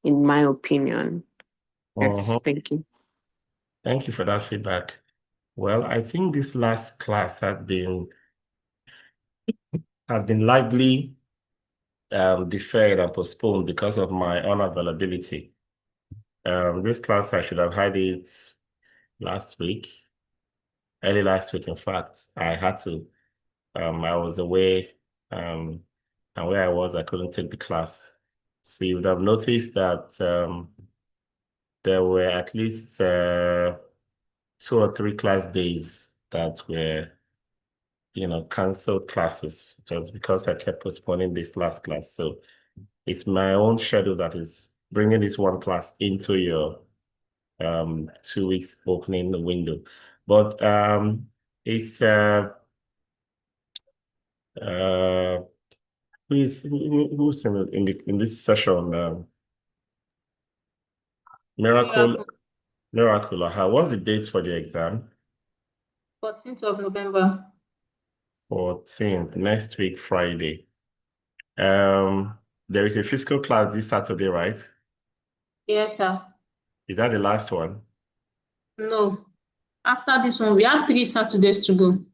in my opinion. Uh-huh. Thank you. Thank you for that feedback. Well, I think this last class had been largely deferred and postponed because of my unavailability. This class I should have had it last week, early last week. In fact, I had to. I was away, and where I was, I couldn't take the class. So you would have noticed that there were at least 2 or 3 class days that were, canceled classes just because I kept postponing this last class. So it's my own schedule that is bringing this one class into your 2 weeks opening the window. But it's uh who's in this session? Miracle, Miracle. Miracle. How was the date for the exam? 14th of November. 14th, next week, Friday. There is a physical class this Saturday, right? Yes, sir. Is that the last one? No. After this one, we have 3 Saturdays to go.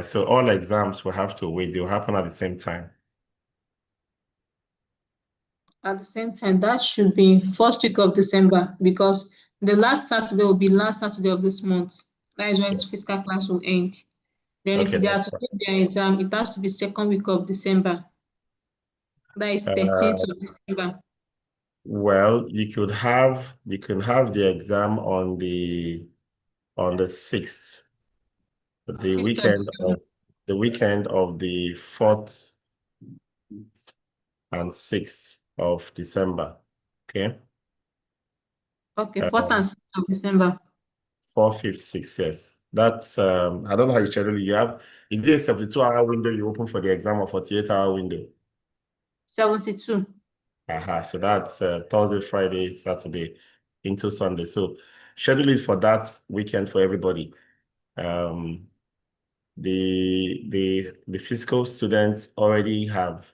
So all exams will have to wait. They'll happen at the same time. At the same time, that should be first week of December because the last Saturday will be last Saturday of this month. That is when physical class will end. Then if Okay, they are that's to take their exam, it has to be second week of December. That is fine. 13th of December. Well, you can have the exam on the 6th, the 5th of weekend December. of the 4th and 6th of December. Okay. Okay, 4th and 6th of December. 4th, 5th, 6th, yes. That's I don't know how you schedule it. Is there a 72-hour window you open for the exam or 48-hour window? 72. So that's Thursday, Friday, Saturday into Sunday. So schedule it for that weekend for everybody. Um, the physical students already have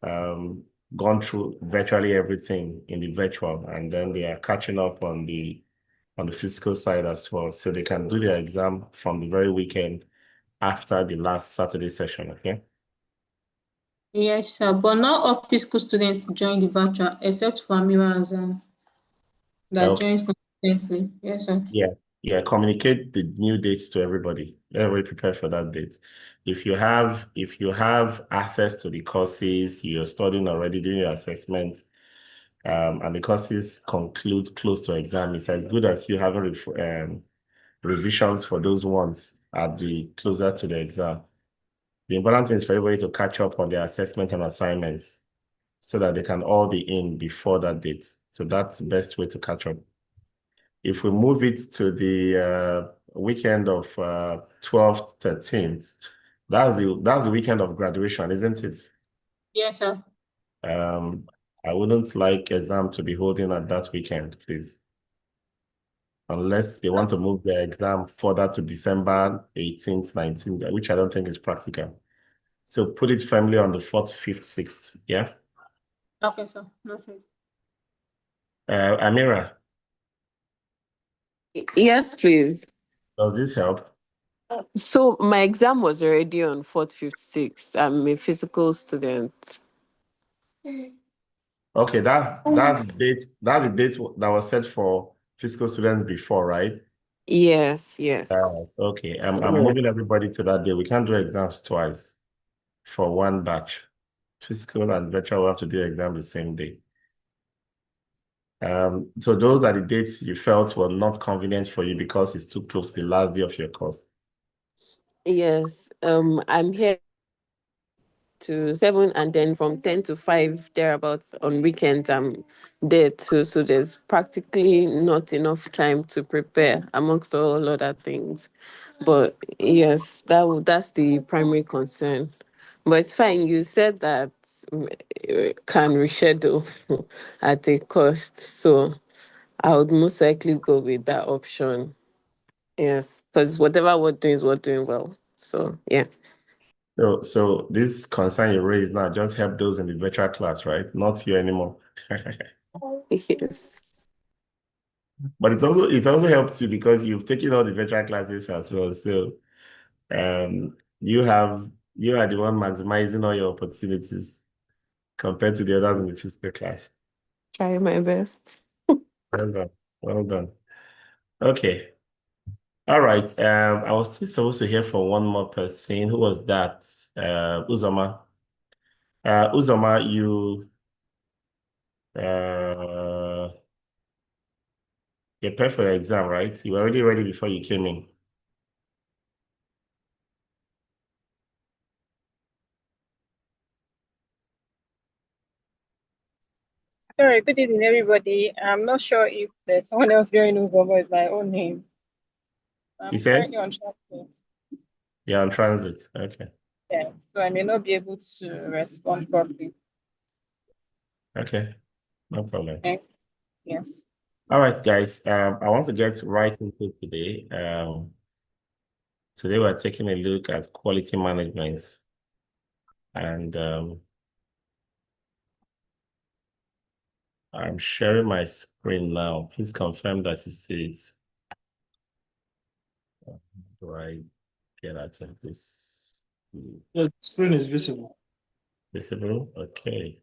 gone through virtually everything in the virtual, and then they are catching up on the physical side as well. So they can do their exam from the very weekend after the last Saturday session, okay? Yes, sir. But not all physical students join the virtual except for Amira's that Okay. joins consistently. Yes, sir. Yeah, communicate the new dates to everybody. Everybody prepare for that date. If you have access to the courses, you're studying already, doing your assessments, and the courses conclude close to exam, it's as good as you having revisions for those ones at the closer to the exam. The important thing is for everybody to catch up on their assessment and assignments so that they can all be in before that date. So that's the best way to catch up. If we move it to the weekend of 12th, 13th, that's the weekend of graduation, isn't it? Yes, sir. I wouldn't like exam to be holding at that weekend, please. Unless they want to move the exam further to December 18th, 19th, which I don't think is practical. So put it firmly on the 4th, 5th, 6th, yeah? Okay, sir. No, sir. Amira, Yes, please. does this help? So my exam was already on 4th, 5th, 6th. I'm a physical student. Okay, that's the date that was set for physical students before, right? Yes, yes. Okay. I'm moving everybody to that day. We can't do exams twice for one batch. Physical and virtual will have to do exam the same day. So those are the dates you felt were not convenient for you because it's too close to the last day of your course. Yes. I'm here to 7 and then from 10 to 5 thereabouts on weekends I'm there too. So there's practically not enough time to prepare amongst all other things. But yes, that's the primary concern. But it's fine. You said that can reschedule at a cost. So I would most likely go with that option. Yes, because whatever we're doing well. So yeah. So this concern you raised now just help those in the virtual class, right? Not you anymore. Yes. But it's also helped you because you've taken all the virtual classes as well. So you are the one maximizing all your opportunities compared to the others in the physical class. Try my best. Well done. Well done. Okay. All right. I was still supposed to hear from one more person. Who was that? Uzoma. Uzoma, uh you prepared for your exam, right? You were already ready before you came in. Sorry, good evening, everybody. I'm not sure if there's someone else bearing whose number is my own name. You I'm said currently on transit. you're on transit. Okay. Yeah, so I may not be able to respond properly. Okay. No problem. Okay. Yes. All right, guys. I want to get right into today. Today we're taking a look at quality management, and I'm sharing my screen now. Please confirm that you see it. Do I get out of this? The screen is visible. Visible? Okay.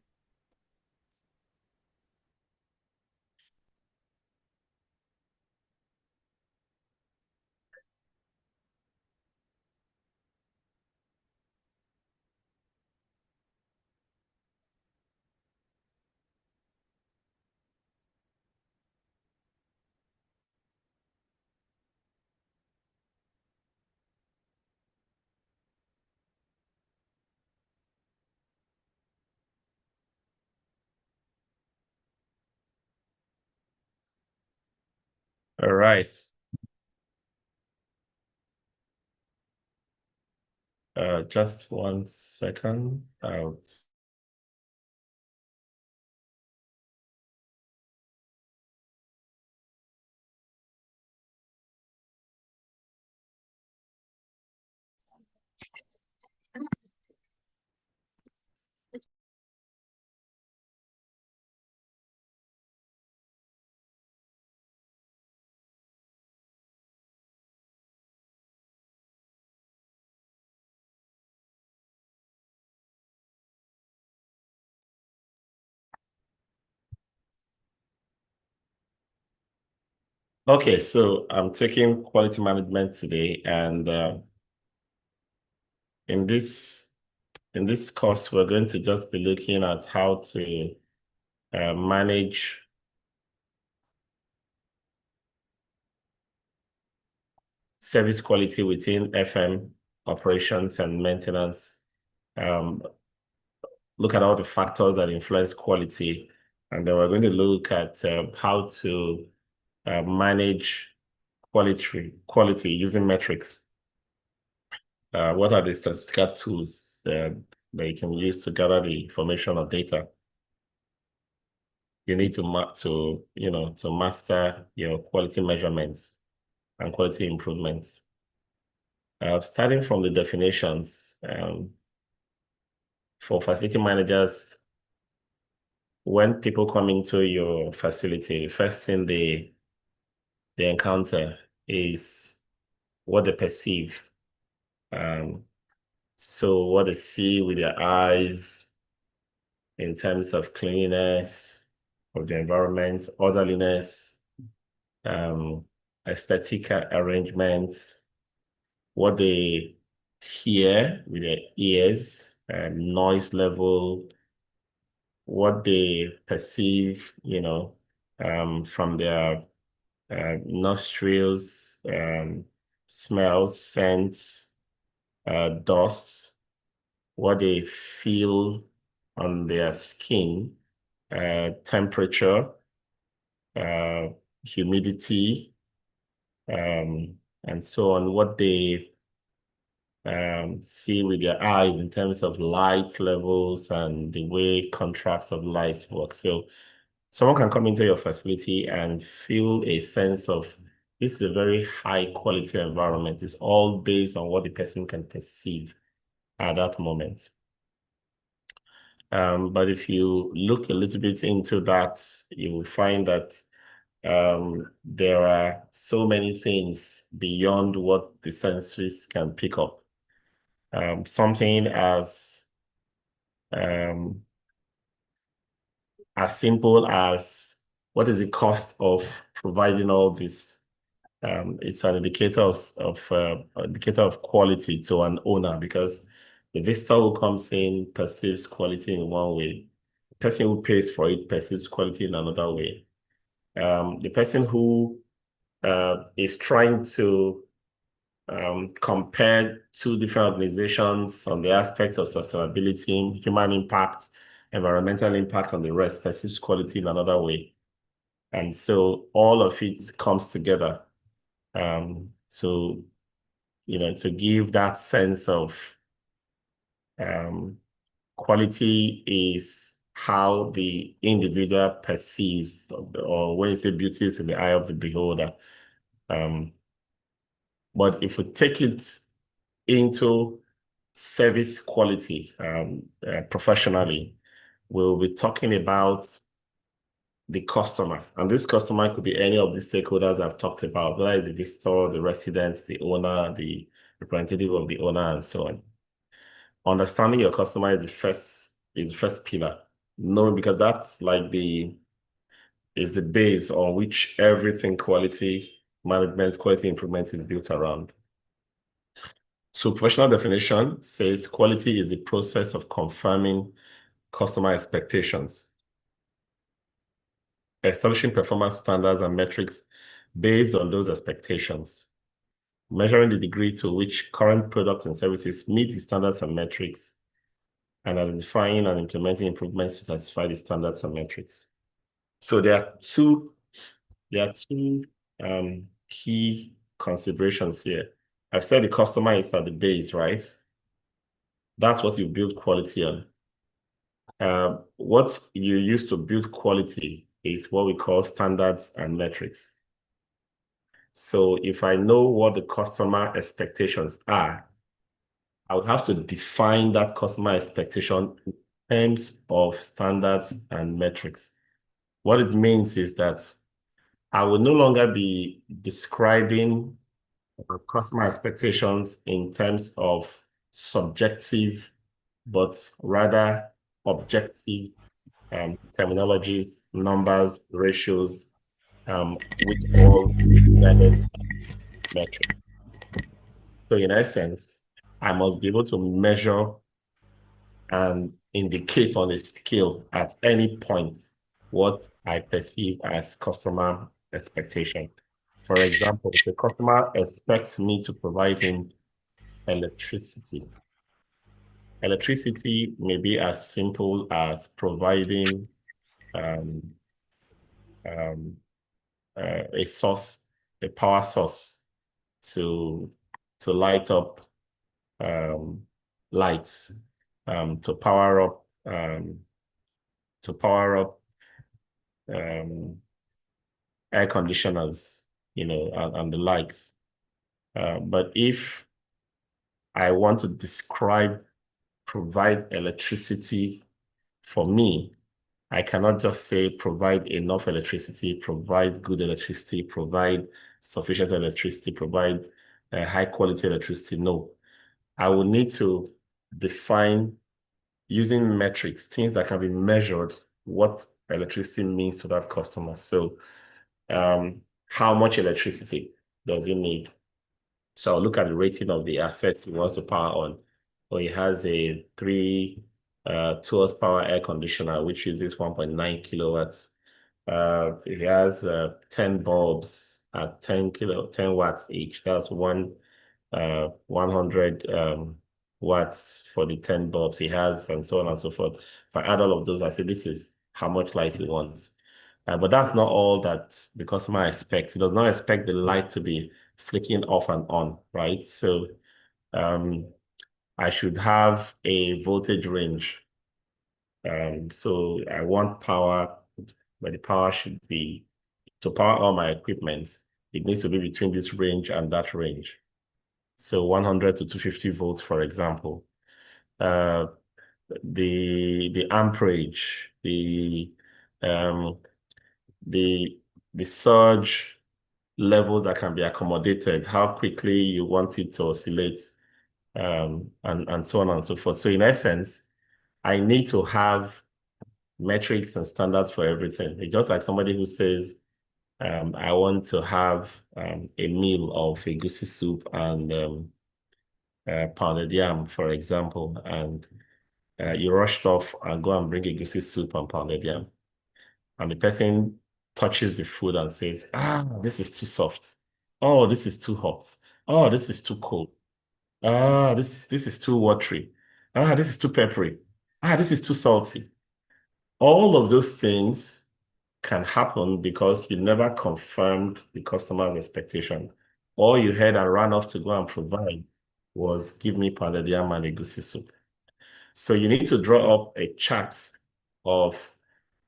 All right. Just 1 second. Out. Okay, so I'm taking quality management today, and in this course, we're going to just be looking at how to manage service quality within FM operations and maintenance. Look at all the factors that influence quality, and then we're going to look at how to manage quality using metrics. What are the statistical tools that you can use to gather the information or data you need to master your quality measurements and quality improvements? Starting from the definitions, for facility managers, when people come into your facility, the first thing they encounter is what they perceive. So what they see with their eyes in terms of cleanliness of the environment, orderliness, aesthetic arrangements, what they hear with their ears, noise level, what they perceive, from their nostrils, smells, scents, dusts, what they feel on their skin, temperature, uh, humidity, and so on, what they see with their eyes in terms of light levels and the way contrast of light works. So someone can come into your facility and feel a sense of this is a very high quality environment. It's all based on what the person can perceive at that moment. But if you look a little bit into that, you will find that there are so many things beyond what the sensories can pick up. Something as simple as what is the cost of providing all this? It's an indicator of quality to an owner, because the visitor who comes in perceives quality in one way. The person who pays for it perceives quality in another way. The person who is trying to compare two different organizations on the aspects of sustainability, human impact, environmental impact on the rest, perceives quality in another way. And so all of it comes together. So, to give that sense of quality is how the individual perceives, or when you say beauty is in the eye of the beholder. But if we take it into service quality professionally, we'll be talking about the customer. And this customer could be any of the stakeholders I've talked about, whether it's the visitor, the residents, the owner, the representative of the owner, and so on. Understanding your customer is the first pillar. Knowing, because that's like the base on which everything quality management, quality improvement is built around. So professional definition says quality is the process of confirming customer expectations, establishing performance standards and metrics based on those expectations, measuring the degree to which current products and services meet the standards and metrics, and identifying and implementing improvements to satisfy the standards and metrics. So there are two key considerations here. I've said the customer is at the base, right? That's what you build quality on. What you use to build quality is what we call standards and metrics. So if I know what the customer expectations are, I would have to define that customer expectation in terms of standards and metrics. What it means is that I will no longer be describing customer expectations in terms of subjective, but rather objective terminologies, numbers, ratios, which all represented metrics. So in essence, I must be able to measure and indicate on a scale at any point what I perceive as customer expectation. For example, if the customer expects me to provide him electricity, electricity may be as simple as providing a source, a power source to light up lights, to power up air conditioners, and the likes. But if I want to provide electricity for me, I cannot just say provide enough electricity, provide good electricity, provide sufficient electricity, provide high quality electricity. No, I will need to define using metrics, things that can be measured, what electricity means to that customer. So how much electricity does he need? So I'll look at the rating of the assets he wants to power on. Or he has a 2 horsepower air conditioner, which uses 1.9 kilowatts. He has 10 bulbs at 10 watts each. That's 100 watts for the 10 bulbs he has, and so on and so forth. If I add all of those, I say this is how much light he wants. But that's not all that the customer expects. He does not expect the light to be flicking off and on, right? So I should have a voltage range. So I want power, but the power should be, to power all my equipment, it needs to be between this range and that range. So 100 to 250 volts, for example. the amperage, um, the surge level that can be accommodated, how quickly you want it to oscillate, and so on and so forth. So in essence, I need to have metrics and standards for everything. It's just like somebody who says, I want to have a meal of egusi soup and pounded yam, for example, and you rushed off and go and bring egusi soup and pounded yam. And the person touches the food and says, this is too soft. Oh, this is too hot. Oh, this is too cold. This is too watery. This is too peppery. This is too salty. All of those things can happen because you never confirmed the customer's expectation. All you had and ran off to go and provide was give me pounded yam and egusi soup. So you need to draw up a chart of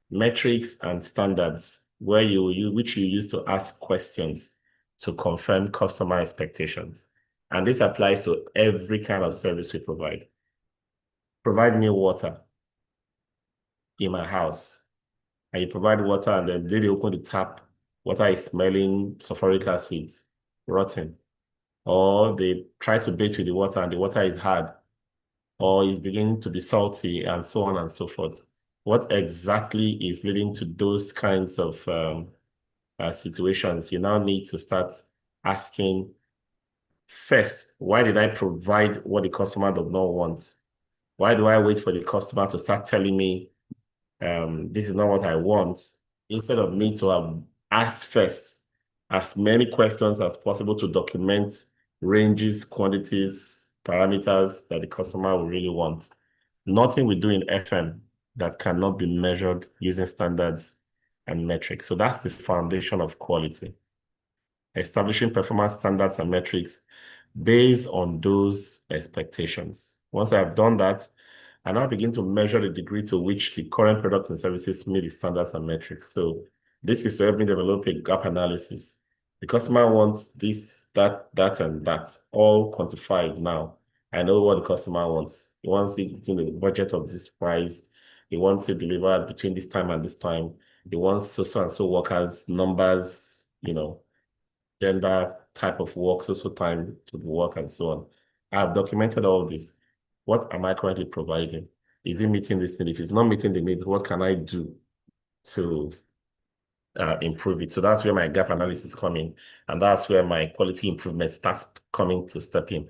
metrics and standards which you use to ask questions to confirm customer expectations. And this applies to every kind of service we provide. Provide me water in my house. And you provide water and then they open the tap, water is smelling sulfuric acid, rotten. Or they try to bathe with the water and the water is hard, or is beginning to be salty, and so on and so forth. What exactly is leading to those kinds of situations? You now need to start asking, first, why did I provide what the customer does not want? Why do I wait for the customer to start telling me this is not what I want, instead of me to have asked first as many questions as possible to document ranges, quantities, parameters that the customer will really want. Nothing we do in FM that cannot be measured using standards and metrics. So that's the foundation of quality. Establishing performance standards and metrics based on those expectations. Once I've done that, I now begin to measure the degree to which the current products and services meet the standards and metrics. So this is to help me develop a gap analysis. The customer wants this, that, and that, all quantified now. I know what the customer wants. He wants it within the budget of this price. He wants it delivered between this time and this time. He wants so and so workers, numbers, gender, type of work, so time to work, and so on. I've documented all this. What am I currently providing? Is it meeting this need? If it's not meeting the need, what can I do to improve it? So that's where my gap analysis come in, and that's where my quality improvement starts coming to step in.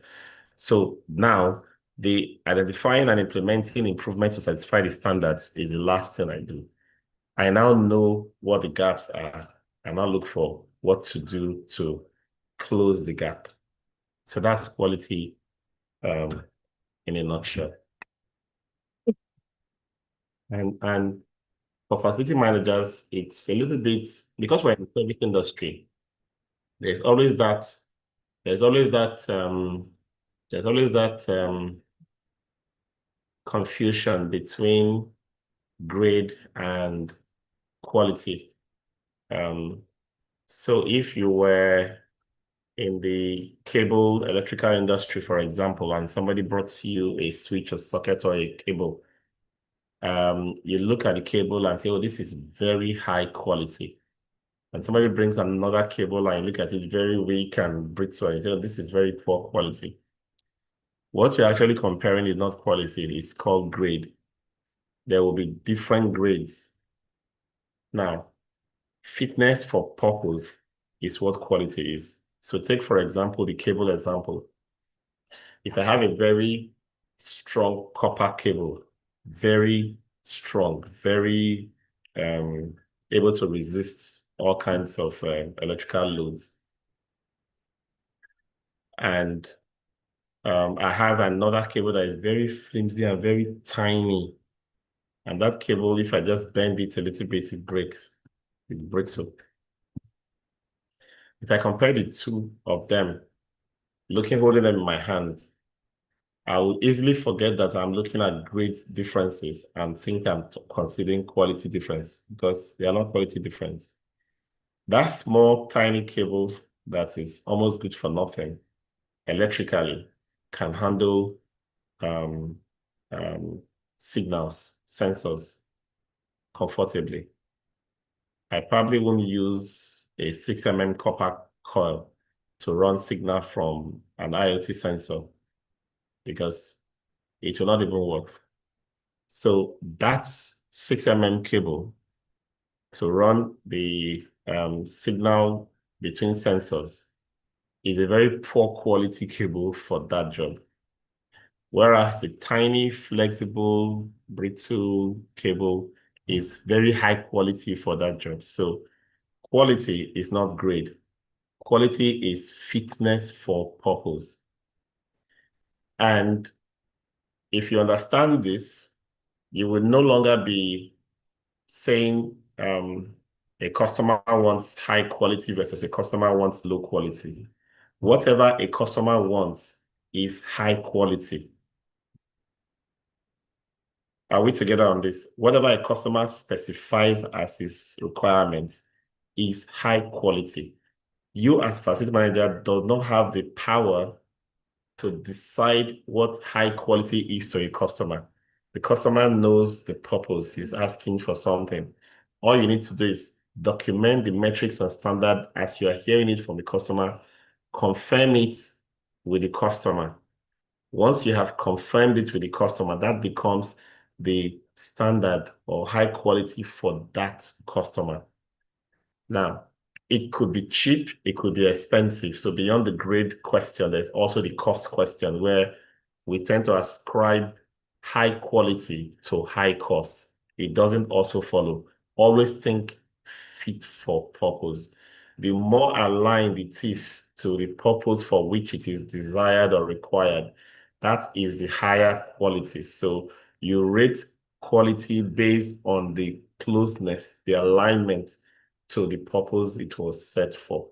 So now, the identifying and implementing improvement to satisfy the standards is the last thing I do. I now know what the gaps are. I now look for what to do to close the gap. So that's quality in a nutshell. And for facility managers, it's a little bit, because we're in the service industry, there's always that confusion between grade and quality. So if you were in the cable electrical industry, for example, and somebody brought you a switch or socket or a cable, you look at the cable and say, oh, this is very high quality. And somebody brings another cable and you look at it very weak and brittle, and you say, oh, this is very poor quality. What you're actually comparing is not quality, it's called grade. There will be different grades. Now, fitness for purpose is what quality is. So take, for example, the cable example. If I have a very strong copper cable, very strong, very able to resist all kinds of electrical loads, and I have another cable that is very flimsy and very tiny, and that cable, if I just bend it a little bit, it breaks. It breaks up. If I compare the two of them, holding them in my hand, I will easily forget that I'm looking at grade differences and think I'm considering quality difference, because they are not quality difference. That small, tiny cable that is almost good for nothing electrically can handle signals, sensors comfortably. I probably won't use a 6 mm copper coil to run signal from an IoT sensor because it will not even work. So that's 6 mm cable to run the signal between sensors is a very poor quality cable for that job. Whereas the tiny, flexible, brittle cable is very high quality for that job. So quality is not grade. Quality is fitness for purpose. And if you understand this, you will no longer be saying a customer wants high quality versus a customer wants low quality. Whatever a customer wants is high quality. Are we together on this? Whatever a customer specifies as his requirements is high quality. You as facility manager does not have the power to decide what high quality is to a customer. The customer knows the purpose, he's asking for something. All you need to do is document the metrics and standard as you are hearing it from the customer, confirm it with the customer. Once you have confirmed it with the customer, that becomes the standard or high quality for that customer. Now, it could be cheap, it could be expensive. So beyond the grade question, there's also the cost question where we tend to ascribe high quality to high cost. It doesn't also follow. Always think fit for purpose. The more aligned it is to the purpose for which it is desired or required, that is the higher quality. So you rate quality based on the closeness, the alignment to the purpose it was set for,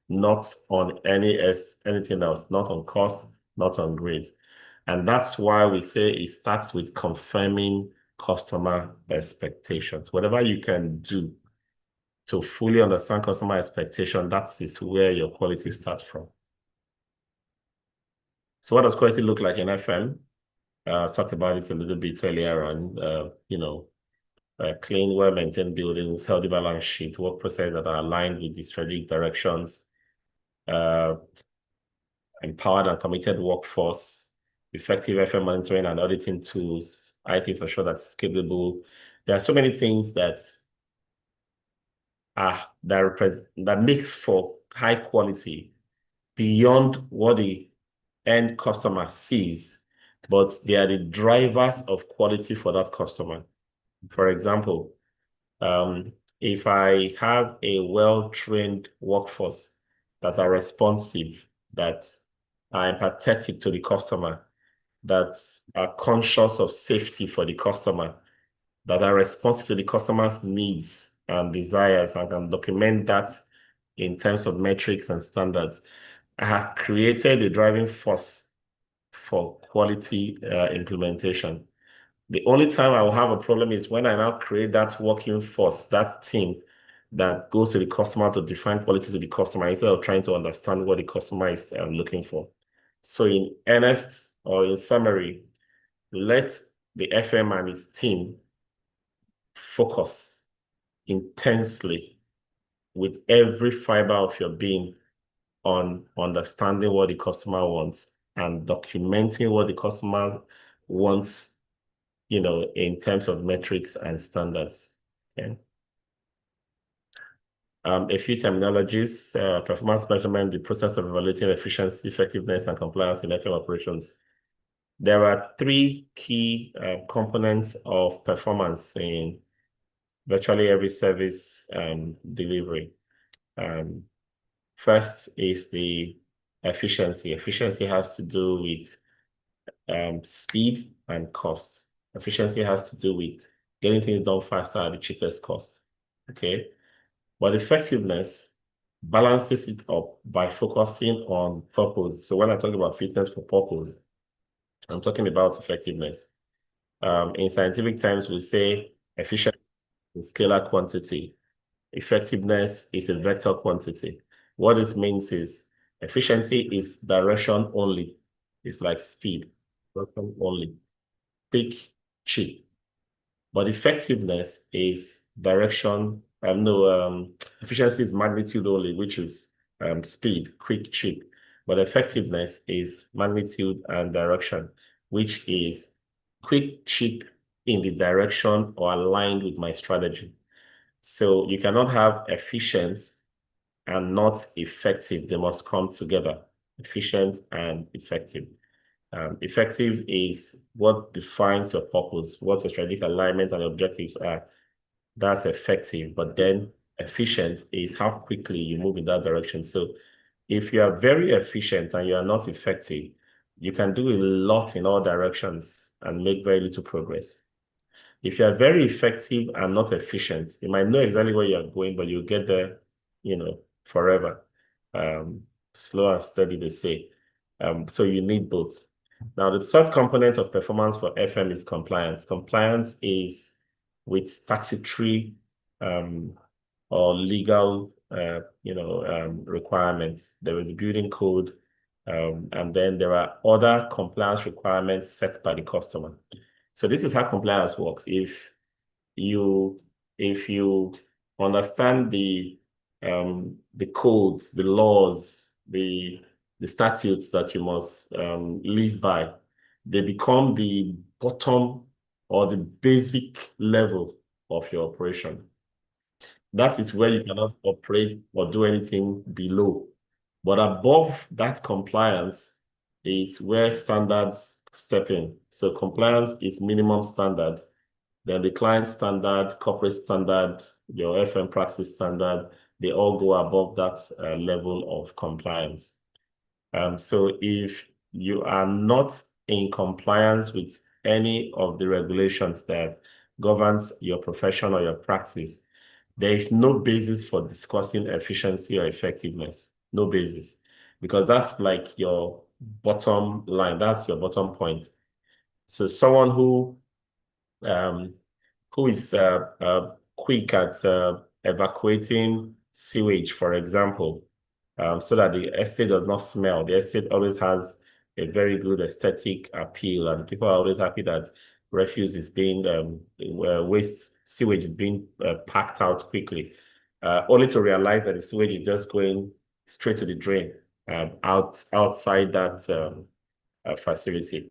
not on anything else, not on cost, not on grade. And that's why we say it starts with confirming customer expectations. Whatever you can do to fully understand customer expectation, that is where your quality starts from. So what does quality look like in FM? Talked about it a little bit earlier on, clean, well-maintained buildings, healthy balance sheet, work processes that are aligned with the strategic directions, empowered and committed workforce, effective FM monitoring and auditing tools, IT infrastructure that's scalable. There are so many things that makes for high quality beyond what the end customer sees, but they are the drivers of quality for that customer. For example, if I have a well-trained workforce that are responsive, that are empathetic to the customer, that are conscious of safety for the customer, that are responsive to the customer's needs and desires, and can document that in terms of metrics and standards, I have created a driving force for quality implementation. The only time I will have a problem is when I now create that working force, that team that goes to the customer to define quality to the customer instead of trying to understand what the customer is looking for. So in earnest or in summary, let the FM and its team focus intensely with every fiber of your being on understanding what the customer wants and documenting what the customer wants, in terms of metrics and standards. Okay. A few terminologies: performance measurement, the process of evaluating efficiency, effectiveness, and compliance in FM operations. There are three key components of performance in virtually every service delivery. First is the efficiency. Efficiency has to do with speed and cost. Efficiency has to do with getting things done faster at the cheapest cost. Okay. But effectiveness balances it up by focusing on purpose. So when I talk about fitness for purpose, I'm talking about effectiveness. In scientific terms, we say efficiency is scalar quantity. Effectiveness is a vector quantity. What this means is efficiency is direction only. It's like speed, direction only. Pick, cheap. But effectiveness is direction, efficiency is magnitude only, which is speed, quick, cheap. But effectiveness is magnitude and direction, which is quick, cheap in the direction or aligned with my strategy. So you cannot have efficient and not effective. They must come together, efficient and effective. Effective is what defines your purpose, what your strategic alignment and objectives are. That's effective. But then efficient is how quickly you move in that direction. So if you are very efficient and you are not effective, you can do a lot in all directions and make very little progress. If you are very effective and not efficient, you might know exactly where you're going, but you'll get there, forever. Slow and steady, they say. So you need both. Now, the third component of performance for FM is compliance. Compliance is with statutory or legal, requirements. There is the building code, and then there are other compliance requirements set by the customer. So this is how compliance works. If you understand the codes, the laws, the statutes that you must live by, they become the bottom or the basic level of your operation. That is where you cannot operate or do anything below. But above that compliance is where standards step in. So compliance is minimum standard. Then the client standard, corporate standard, your FM practice standard, they all go above that level of compliance. So if you are not in compliance with any of the regulations that governs your profession or your practice, there is no basis for discussing efficiency or effectiveness. No basis. Because that's like your bottom line. That's your bottom point. So someone who is quick at evacuating sewage, for example, so that the estate does not smell. The estate always has a very good aesthetic appeal, and people are always happy that refuse is being, sewage is being packed out quickly, only to realize that the sewage is just going straight to the drain outside that facility.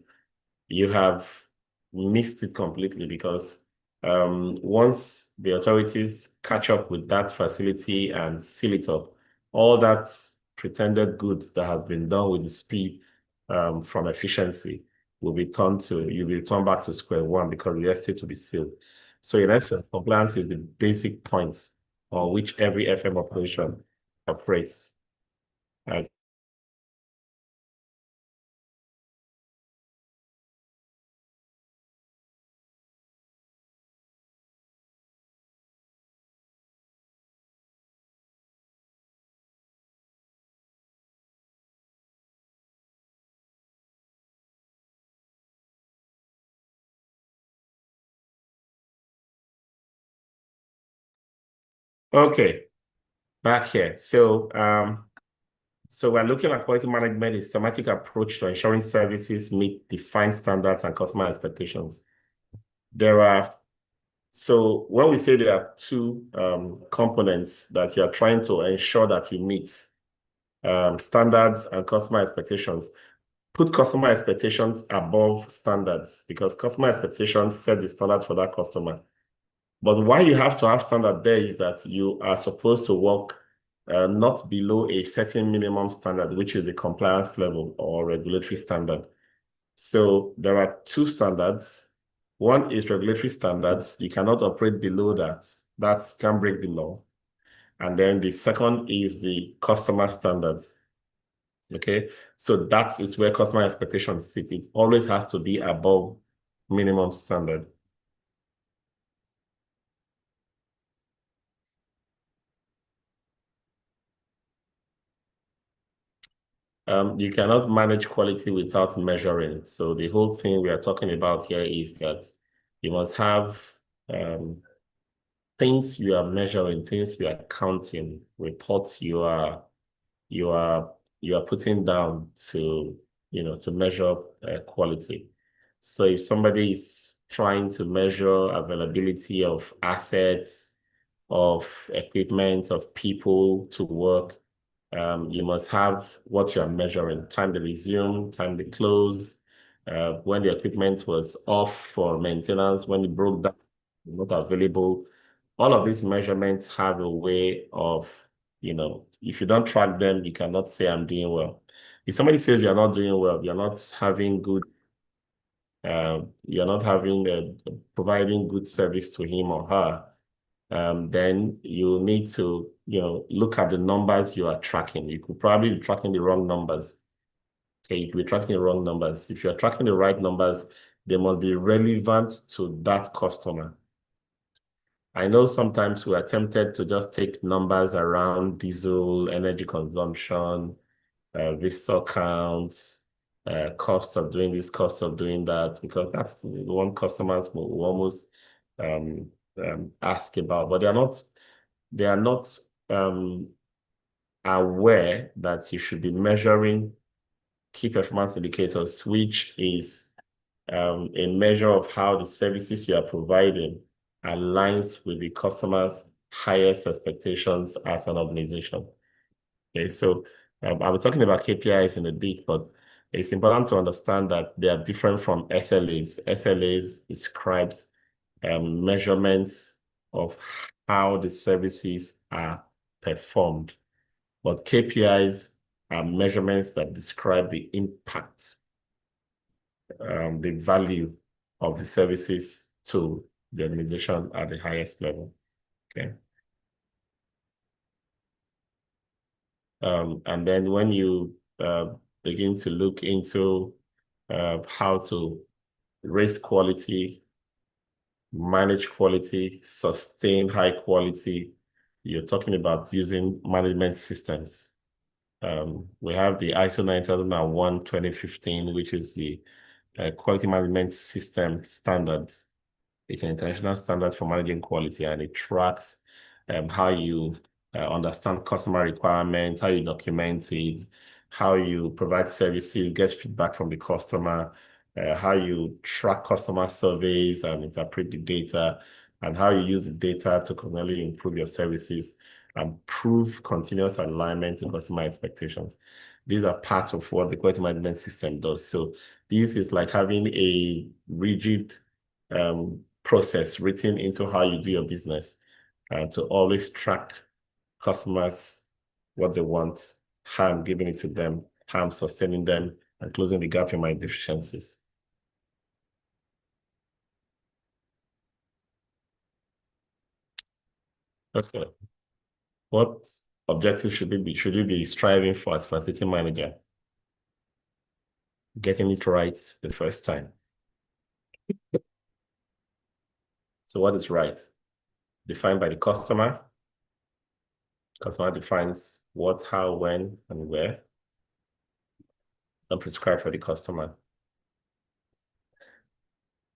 You have missed it completely, because once the authorities catch up with that facility and seal it up, all that pretended goods that have been done with the speed from efficiency you'll be turned back to square one, because the estate will be sealed. So in essence, compliance is the basic points on which every FM operation operates. Okay, back here. So we're looking at quality management, a systematic approach to ensuring services meet defined standards and customer expectations. So when we say there are two components that you are trying to ensure that you meet, standards and customer expectations, put customer expectations above standards, because customer expectations set the standard for that customer. But why you have to have standard there is that you are supposed to work not below a certain minimum standard, which is the compliance level or regulatory standard. So there are two standards. One is regulatory standards. You cannot operate below that. That can break the law. And then the second is the customer standards. Okay, so that is where customer expectations sit. It always has to be above minimum standard. You cannot manage quality without measuring. So the whole thing we are talking about here is that you must have things you are measuring, things you are counting, reports you are putting down to measure quality. So if somebody is trying to measure availability of assets, of equipment, of people to work, you must have what you are measuring: time they resume, time they close, when the equipment was off for maintenance, when it broke down, not available. All of these measurements have a way of, if you don't track them, you cannot say I'm doing well. If somebody says you're not doing well, you're not having good, providing good service to him or her, then you need to, look at the numbers you are tracking. You could probably be tracking the wrong numbers. Okay, you could be tracking the wrong numbers. If you're tracking the right numbers, they must be relevant to that customer. I know sometimes we are tempted to just take numbers around diesel, energy consumption, visitor counts, cost of doing this, cost of doing that, because that's the one customers will almost ask about, but they are not aware that you should be measuring key performance indicators, which is a measure of how the services you are providing aligns with the customer's highest expectations as an organization. Okay, so I'll be talking about KPIs in a bit, but it's important to understand that they are different from SLAs. SLAs describes measurements of how the services are performed, but KPIs are measurements that describe the impact, the value of the services to the organization at the highest level. Okay. And then when you begin to look into how to raise quality, manage quality, sustain high quality, you're talking about using management systems. We have the ISO 9001:2015, which is the quality management system standards. It's an international standard for managing quality, and it tracks how you understand customer requirements, how you document it, how you provide services, get feedback from the customer, how you track customer surveys and interpret the data, and how you use the data to continually improve your services and prove continuous alignment to customer expectations. These are parts of what the quality management system does. So this is like having a rigid process written into how you do your business to always track customers, what they want, how I'm giving it to them, how I'm sustaining them, and closing the gap in my deficiencies. Okay. What objective should you be striving for as a facility manager? Getting it right the first time. So what is right? Defined by the customer. Customer defines what, how, when, and where. And prescribed for the customer.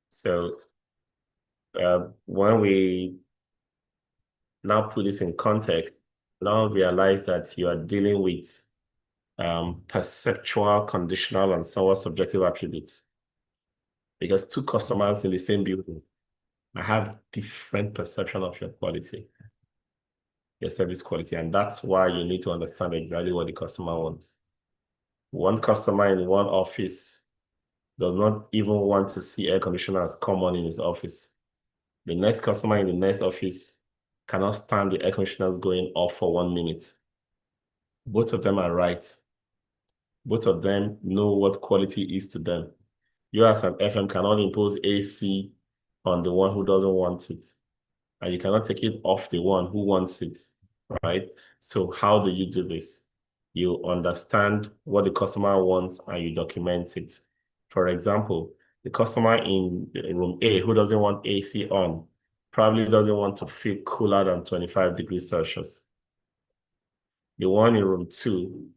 So when we now put this in context, now realize that you are dealing with perceptual, conditional, and somewhat subjective attributes. Because two customers in the same building have different perception of your quality, your service quality, and that's why you need to understand exactly what the customer wants. One customer in one office does not even want to see air conditioners come on in his office. The next customer in the next office cannot stand the air conditioners going off for 1 minute. Both of them are right. Both of them know what quality is to them. You as an FM cannot impose AC on the one who doesn't want it. And you cannot take it off the one who wants it, right? So how do you do this? You understand what the customer wants and you document it. For example, the customer in room A who doesn't want AC on probably doesn't want to feel cooler than 25 degrees Celsius. The one in room 2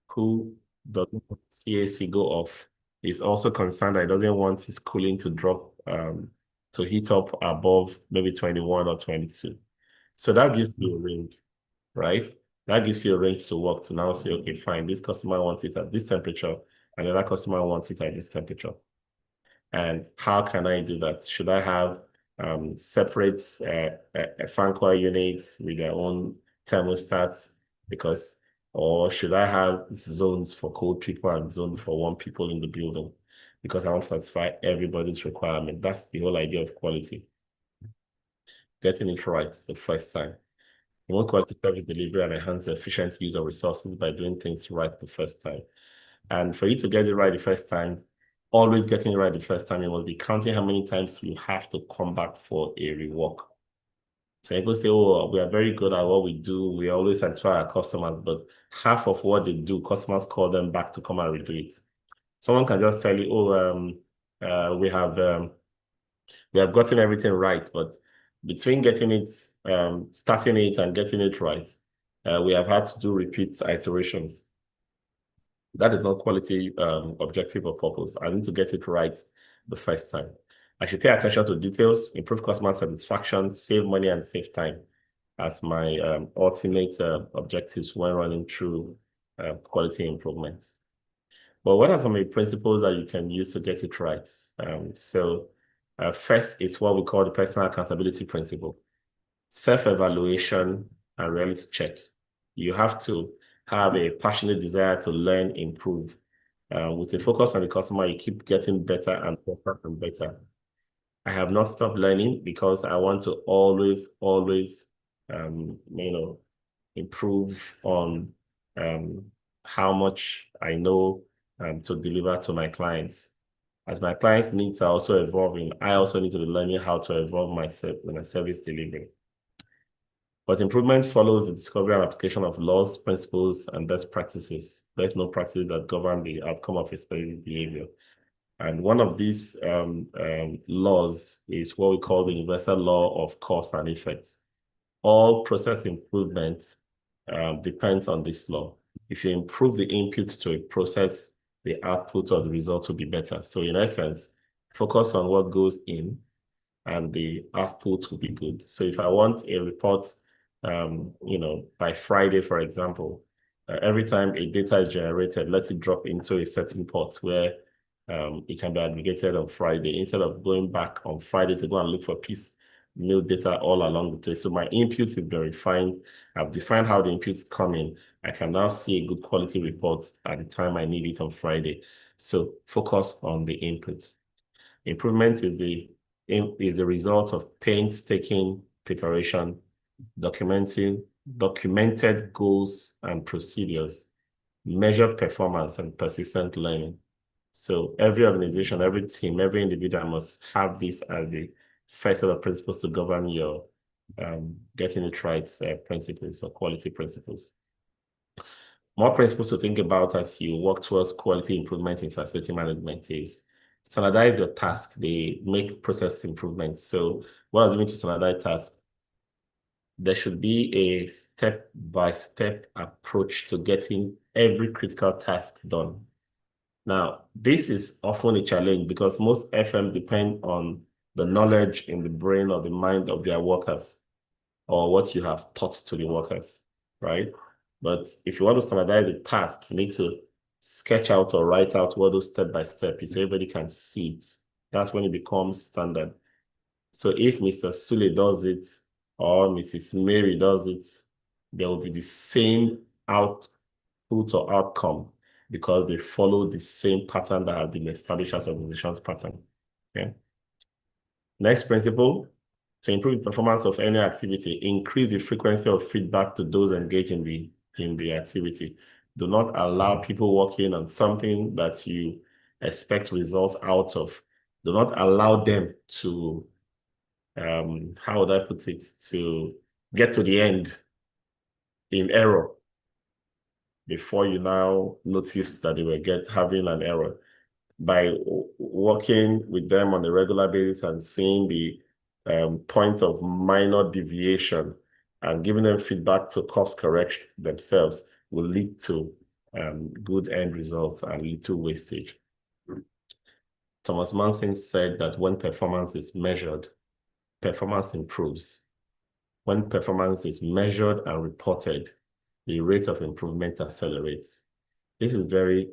who doesn't want to see AC go off is also concerned that he doesn't want his cooling to drop, to heat up above maybe 21 or 22. So that gives you a range, right? That gives you a range to work to now say, okay, fine, this customer wants it at this temperature, and the other customer wants it at this temperature. And how can I do that? Should I have separate fan coil units with their own thermostats? Or should I have zones for cold people and zone for warm people in the building? Because I want to satisfy everybody's requirement. That's the whole idea of quality. Getting it right the first time. You want quality service delivery and enhance the efficient use of resources by doing things right the first time. And for you to get it right the first time, always getting it right the first time, you must be counting how many times you have to come back for a rework. So people say, oh, we are very good at what we do. We always satisfy our customers, but half of what they do, customers call them back to come and redo it. Someone can just tell you, oh, we have gotten everything right, but between getting it, starting it and getting it right, we have had to do repeat iterations. That is not quality, objective or purpose. I need to get it right the first time. I should pay attention to details, improve customer satisfaction, save money and save time as my ultimate objectives when running through quality improvements. But what are some of the principles that you can use to get it right? First is what we call the personal accountability principle. Self-evaluation and reality check. You have to have a passionate desire to learn, improve. With a focus on the customer, you keep getting better and better and better. I have not stopped learning because I want to always, improve on how much I know to deliver to my clients. As my clients' needs are also evolving, I also need to be learning how to evolve myself in my service delivery. But improvement follows the discovery and application of laws, principles, and best practices, best known practices that govern the outcome of a specific behavior. And one of these laws is what we call the universal law of cause and effects. All process improvements depends on this law. If you improve the input to a process, the output or the result will be better. So in essence, focus on what goes in and the output will be good. So if I want a report, by Friday, for example, every time a data is generated, let it drop into a certain pot where it can be aggregated on Friday instead of going back on Friday to go and look for piecemeal data all along the place. So my input is very refined. I've defined how the inputs come in. I can now see a good quality report at the time I need it on Friday. So focus on the input. Improvement is the result of painstaking preparation, documented goals and procedures, measured performance, and persistent learning. So every organization, every team, every individual must have this as the first set of principles to govern your getting it right principles or quality principles. More principles to think about as you work towards quality improvement in facility management is standardize your task. They make process improvements. So what does it mean to standardize task? There should be a step-by-step approach to getting every critical task done. Now, this is often a challenge because most FMs depend on the knowledge in the brain or the mind of their workers or what you have taught to the workers, right? But if you want to standardize the task, you need to sketch out or write out what those step-by-step is so everybody can see it. That's when it becomes standard. So if Mr. Sule does it or Mrs. Mary does it, there will be the same output or outcome because they follow the same pattern that has been established as organization's pattern. Okay. Next principle, to improve the performance of any activity, increase the frequency of feedback to those engaged in the activity. Do not allow people working on something that you expect results out of. Do not allow them to, how would I put it, to get to the end in error before you now notice that they were having an error. By working with them on a regular basis and seeing the point of minor deviation and giving them feedback to course correct themselves will lead to good end results and little wastage. Thomas Manson said that when performance is measured, performance improves. When performance is measured and reported, the rate of improvement accelerates. This is a very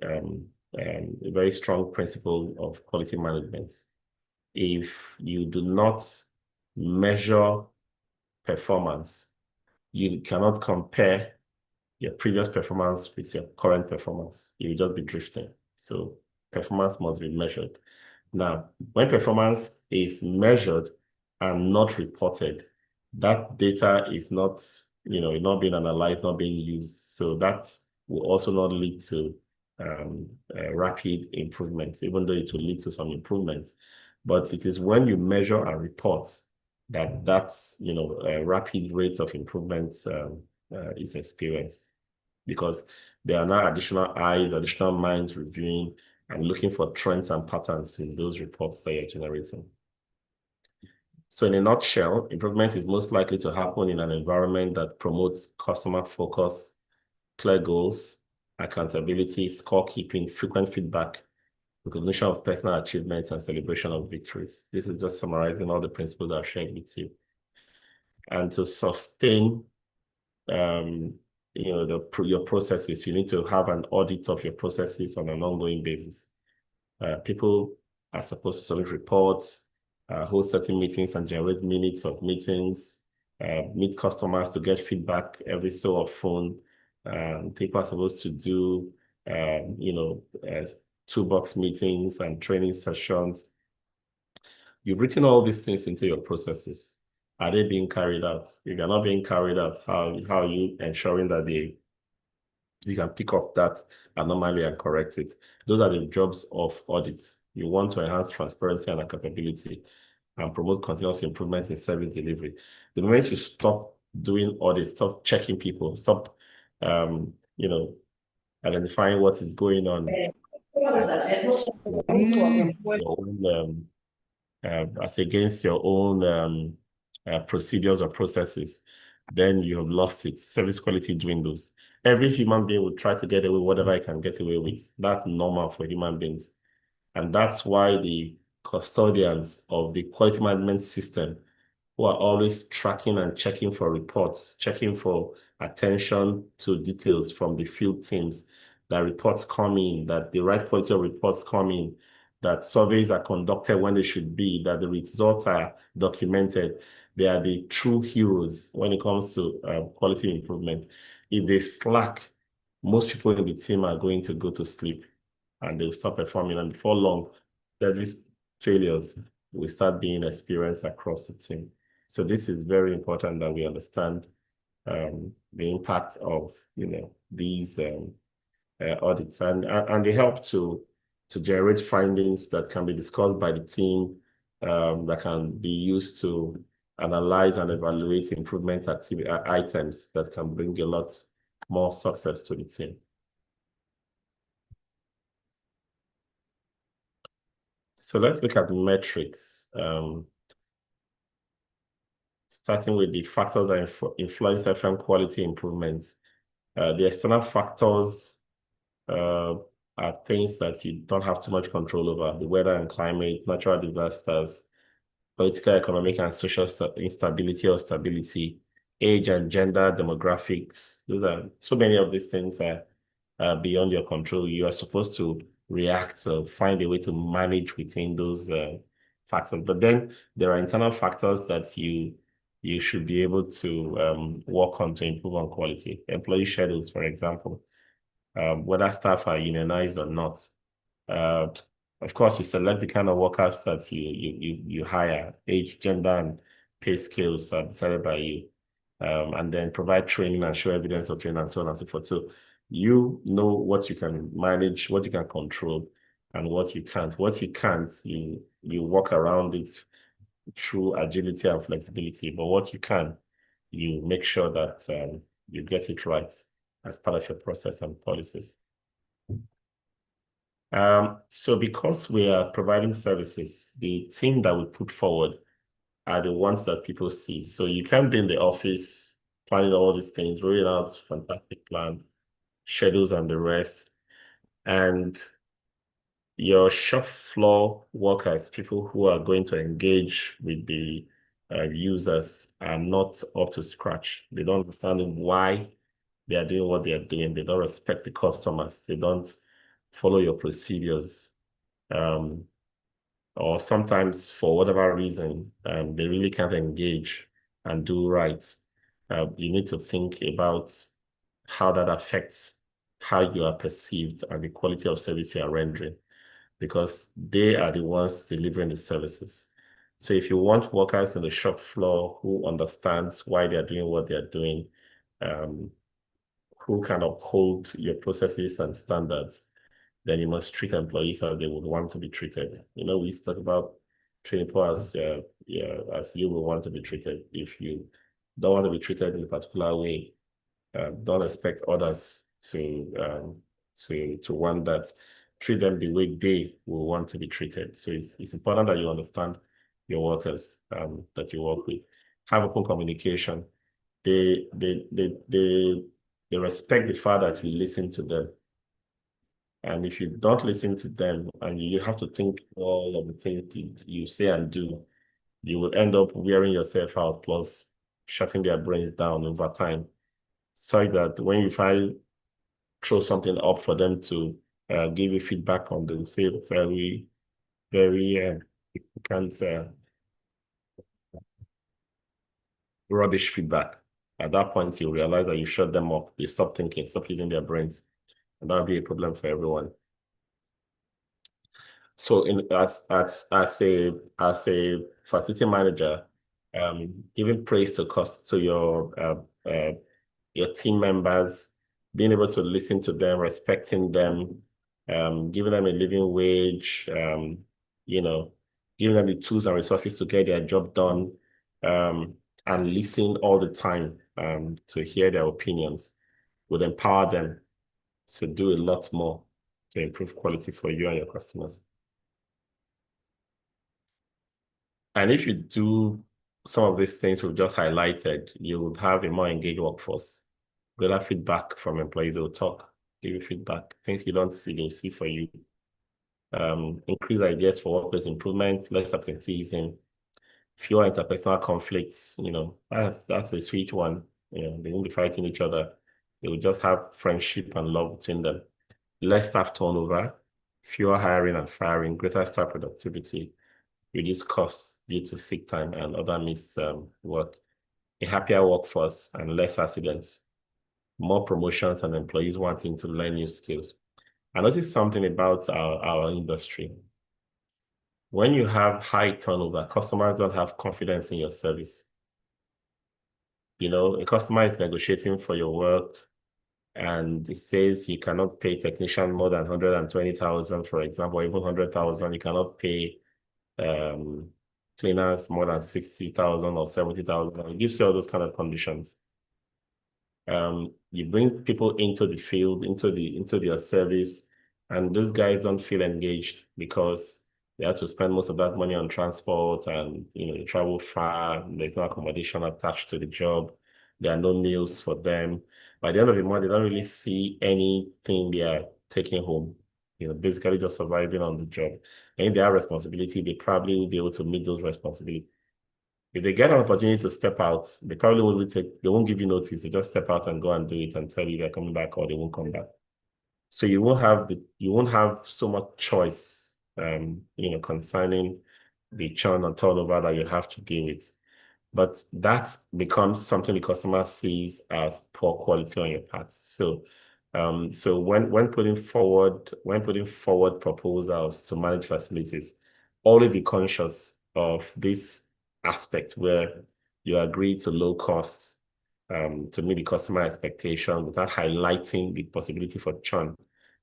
strong principle of quality management. if you do not measure performance, you cannot compare your previous performance with your current performance. You will just be drifting. So performance must be measured. Now, when performance is measured and not reported, that data is not, not being analyzed, not being used. So that will also not lead to rapid improvements, even though it will lead to some improvements. But it is when you measure and report that's a rapid rate of improvements is experienced, because there are now additional eyes, additional minds reviewing and looking for trends and patterns in those reports that you're generating. So in a nutshell, improvement is most likely to happen in an environment that promotes customer focus, clear goals, accountability, scorekeeping, frequent feedback, recognition of personal achievements, and celebration of victories. This is just summarizing all the principles I've shared with you. And to sustain your processes, you need to have an audit of your processes on an ongoing basis. People are supposed to submit reports, hold certain meetings and generate minutes of meetings, meet customers to get feedback every so often. People are supposed to do, toolbox meetings and training sessions. You've written all these things into your processes. Are they being carried out? If they're not being carried out, how are you ensuring that you can pick up that anomaly and correct it? Those are the jobs of audits. You want to enhance transparency and accountability and promote continuous improvements in service delivery. The moment you stop doing audits, stop checking people, stop identifying what is going on as against your own procedures or processes, then you have lost it. Service quality dwindles. Every human being will try to get away with whatever I can get away with. That's normal for human beings. And that's why the custodians of the quality management system, who are always tracking and checking for reports, checking for attention to details from the field teams, that reports come in, that the right quality of reports come in, that surveys are conducted when they should be, that the results are documented. They are the true heroes when it comes to quality improvement. If they slack, most people in the team are going to go to sleep and they'll stop performing. And before long, these failures will start being experienced across the team. So this is very important that we understand the impact of these audits, and they help to generate findings that can be discussed by the team, that can be used to analyze and evaluate improvement items that can bring a lot more success to the team. So let's look at metrics. Starting with the factors that influence FM quality improvements. The external factors are things that you don't have too much control over: the weather and climate, natural disasters, political, economic, and social instability or stability, age and gender demographics. So many of these things are beyond your control. You are supposed to react or find a way to manage within those factors. But then there are internal factors that you should be able to work on to improve on quality. Employee schedules, for example, whether staff are unionized or not. Of course, you select the kind of workers that you hire. Age, gender, and pay scales are decided by you. And then provide training and show evidence of training and so on and so forth. So you know what you can manage, what you can control, and what you can't. What you can't, you work around it through agility and flexibility. But what you can, you make sure that you get it right as part of your process and policies. So because we are providing services, the team that we put forward are the ones that people see. So you can't be in the office planning all these things, rolling out fantastic plan, schedules and the rest. And your shop floor workers, people who are going to engage with the users, are not up to scratch. They don't understand why they are doing what they are doing. They don't respect the customers. They don't follow your procedures. or sometimes for whatever reason, they really can't engage and do right. You need to think about how that affects how you are perceived and the quality of service you are rendering, because they are the ones delivering the services. So if you want workers in the shop floor who understands why they're doing what they're doing, who can uphold your processes and standards, then you must treat employees as they would want to be treated. You know, we used to talk about treating people as as you would want to be treated. If you don't want to be treated in a particular way, don't expect others to want that. Treat them the way they will want to be treated. So it's important that you understand your workers that you work with. Have open communication. They respect the fact that you listen to them. And if you don't listen to them and you have to think all of the things you say and do, you will end up wearing yourself out plus shutting their brains down over time. So that when you finally throw something up for them to give you feedback on, they will say very, very can't rubbish feedback. At that point, you realize that you shut them up. They stop thinking, stop using their brains. And that'll be a problem for everyone. So as a facility manager, giving praise to your team members, being able to listen to them, respecting them, giving them a living wage, you know, giving them the tools and resources to get their job done, and listen all the time to hear their opinions would empower them to do a lot more to improve quality for you and your customers. And if you do some of these things we've just highlighted, you would have a more engaged workforce. Better feedback from employees, they'll talk, give you feedback. Things you don't see, they'll see for you. Increase ideas for workplace improvement, less absenteeism, fewer interpersonal conflicts, you know, that's a sweet one. You know, they won't be fighting each other. They will just have friendship and love between them. Less staff turnover, fewer hiring and firing, greater staff productivity, reduce costs due to sick time and other missed work, a happier workforce and less accidents, more promotions and employees wanting to learn new skills. I noticed something about our industry. When you have high turnover, customers don't have confidence in your service. You know, a customer is negotiating for your work and it says you cannot pay technician more than 120,000, for example, or even 100,000. You cannot pay cleaners more than 60,000 or 70,000. It gives you all those kind of conditions. You bring people into the field, into their service, and those guys don't feel engaged because they have to spend most of that money on transport and they travel far, there's no accommodation attached to the job, there are no meals for them. By the end of the month, they don't really see anything they are taking home. Basically just surviving on the job. And if they have responsibility, they probably will be able to meet those responsibilities. If they get an opportunity to step out, they probably won't give you notice. They just step out and go and do it and tell you they're coming back or they won't come back. So you won't have so much choice, concerning the churn and turnover that you have to deal with. But that becomes something the customer sees as poor quality on your part. So when putting forward proposals to manage facilities, always be conscious of this aspect where you agree to low costs to meet the customer expectation without highlighting the possibility for churn,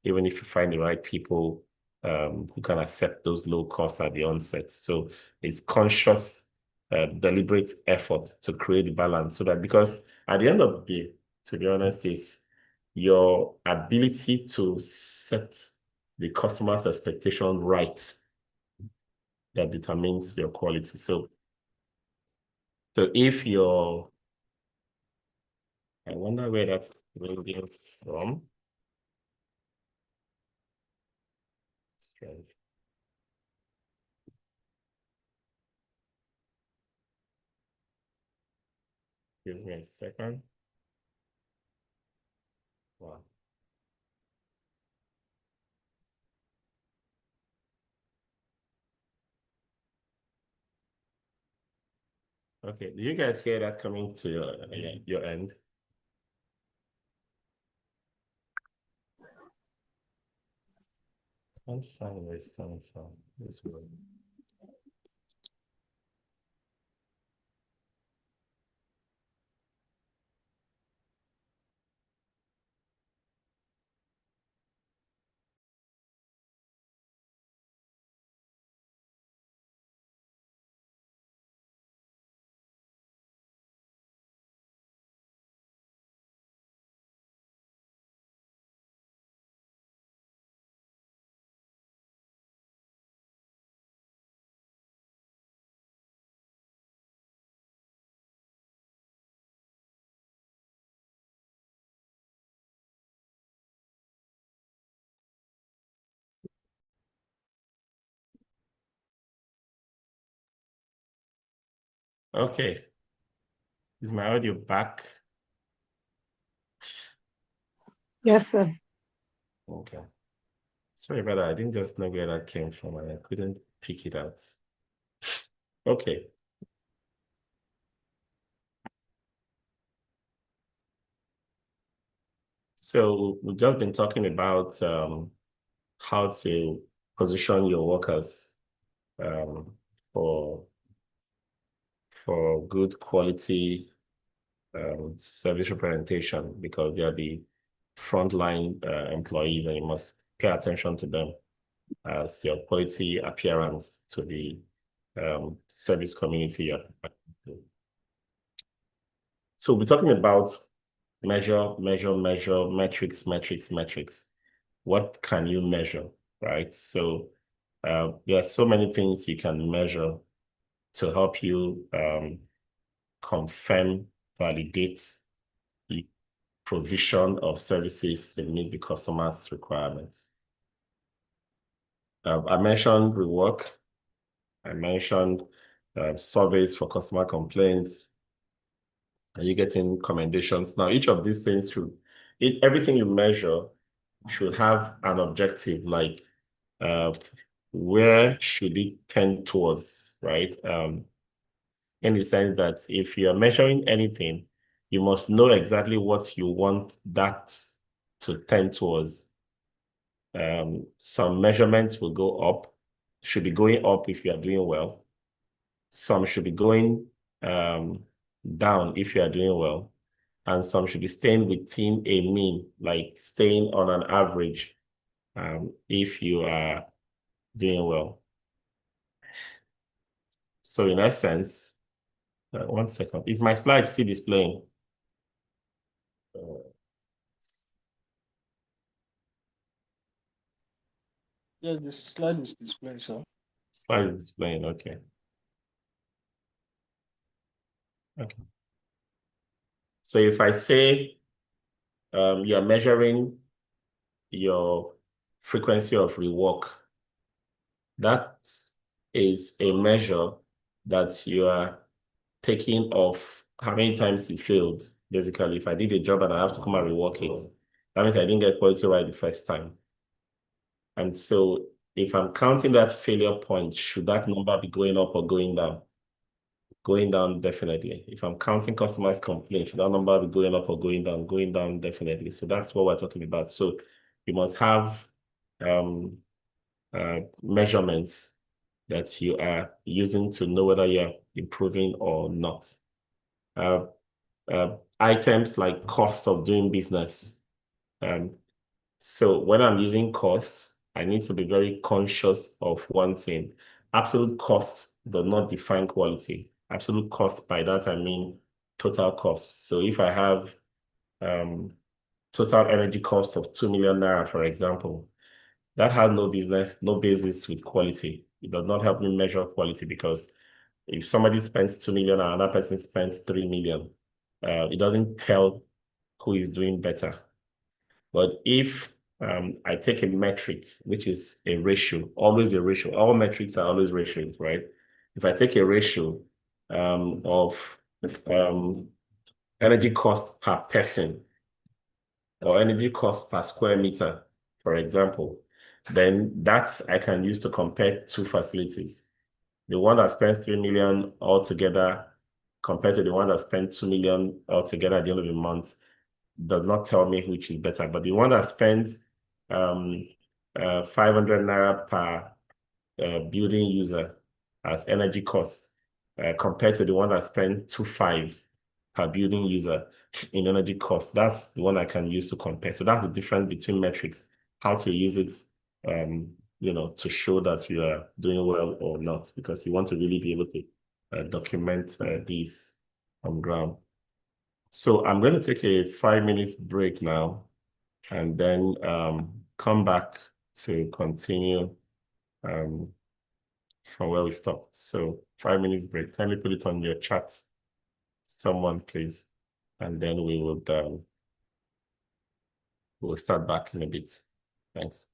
even if you find the right people who can accept those low costs at the onset. So it's conscious, deliberate effort to create the balance so that, because at the end of the day, to be honest, is your ability to set the customer's expectation right that determines your quality. So if you're, I wonder where that's bringing from. Strange. Give me a second. Wow. Okay, do you guys hear that coming to your end? I'm fine, where it's coming from. This way. Okay, is my audio back? Yes, sir. Okay. Sorry about that. I didn't just know where that came from and I couldn't pick it out. Okay. So we've just been talking about how to position your workers um, for good quality service representation, because they are the frontline employees and you must pay attention to them as your quality appearance to the service community. So we're talking about measure, metrics. What can you measure, right? So there are so many things you can measure to help you confirm, validate the provision of services to meet the customer's requirements. I mentioned rework. I mentioned surveys for customer complaints. Are you getting commendations? Now, each of these things everything you measure should have an objective, like where should it tend towards, right? In the sense that if you're measuring anything, you must know exactly what you want that to tend towards. Some measurements will go up, should be going up if you are doing well. Some should be going down if you are doing well. And some should be staying within a mean, like staying on an average if you are doing well. So in essence, 1 second, is my slide still displaying? Yes, the slide is displaying, sir. Slide is displaying, okay. Okay. So if I say you're measuring your frequency of rework, that is a measure that you are taking of how many times you failed. Basically, if I did a job and I have to come and rework it, that means I didn't get quality right the first time. And so if I'm counting that failure point, should that number be going up or going down? Going down, definitely. If I'm counting customers' complaints, should that number be going up or going down? Going down, definitely. So that's what we're talking about. So you must have measurements that you are using to know whether you're improving or not. Items like cost of doing business. So when I'm using costs, I need to be very conscious of one thing. Absolute costs do not define quality. Absolute cost, by that I mean total cost. So if I have total energy cost of 2 million naira, for example, that has no basis with quality. It does not help me measure quality, because if somebody spends 2 million and another person spends 3 million, it doesn't tell who is doing better. But if I take a metric, which is a ratio, always a ratio, all metrics are always ratios, right? If I take a ratio of energy cost per person or energy cost per square meter, for example, then that I can use to compare two facilities. The one that spends 3 million altogether compared to the one that spent 2 million altogether at the end of the month does not tell me which is better. But the one that spends 500 naira per building user as energy costs compared to the one that spent 2.5 per building user in energy costs, that's the one I can use to compare. So that's the difference between metrics, how to use it, to show that you are doing well or not, because you want to really be able to document these on ground. So I'm going to take a 5 minutes break now and then come back to continue from where we stopped. So 5 minutes break. Kindly put it on your chat, someone please, and then we'll start back in a bit. Thanks.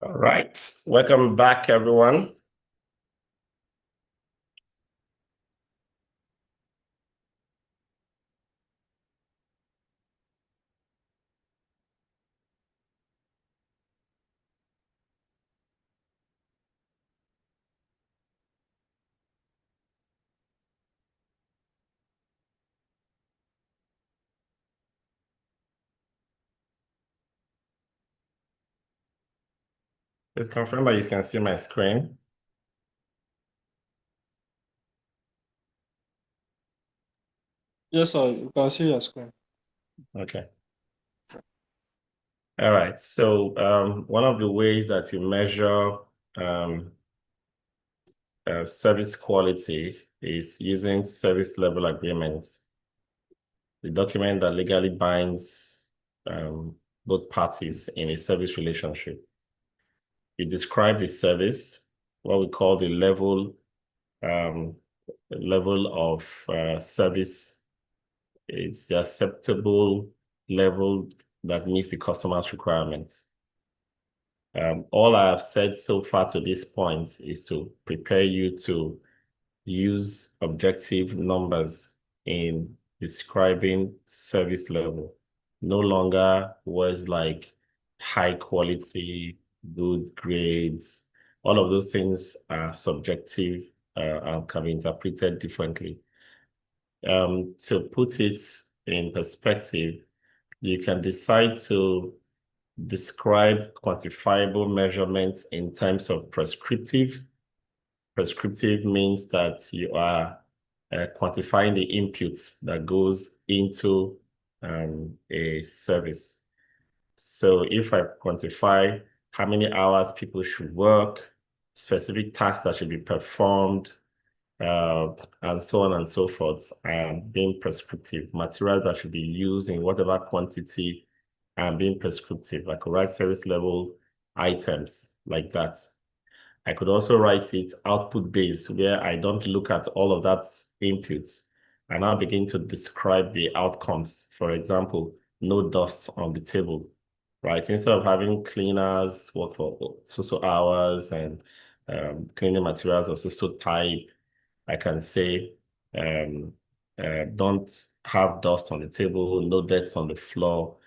All right, welcome back, everyone. Please confirm that you can see my screen. Yes, sir. You can see your screen. Okay. All right. So one of the ways that you measure service quality is using service level agreements, the document that legally binds both parties in a service relationship. You describe the service, what we call the level of service. It's the acceptable level that meets the customer's requirements. All I have said so far to this point is to prepare you to use objective numbers in describing service level. No longer words like high quality, good grades. All of those things are subjective and can be interpreted differently. To put it in perspective, you can decide to describe quantifiable measurements in terms of prescriptive. Prescriptive means that you are quantifying the inputs that goes into a service. So if I quantify how many hours people should work, specific tasks that should be performed, and so on and so forth, I am being prescriptive. Materials that should be used in whatever quantity, I am being prescriptive. I could write service level items like that. I could also write it output based, where I don't look at all of that inputs. I now begin to describe the outcomes. For example, no dust on the table, right? Instead of having cleaners work for so hours and cleaning materials of so type, I can say, don't have dust on the table, no dirt on the floor.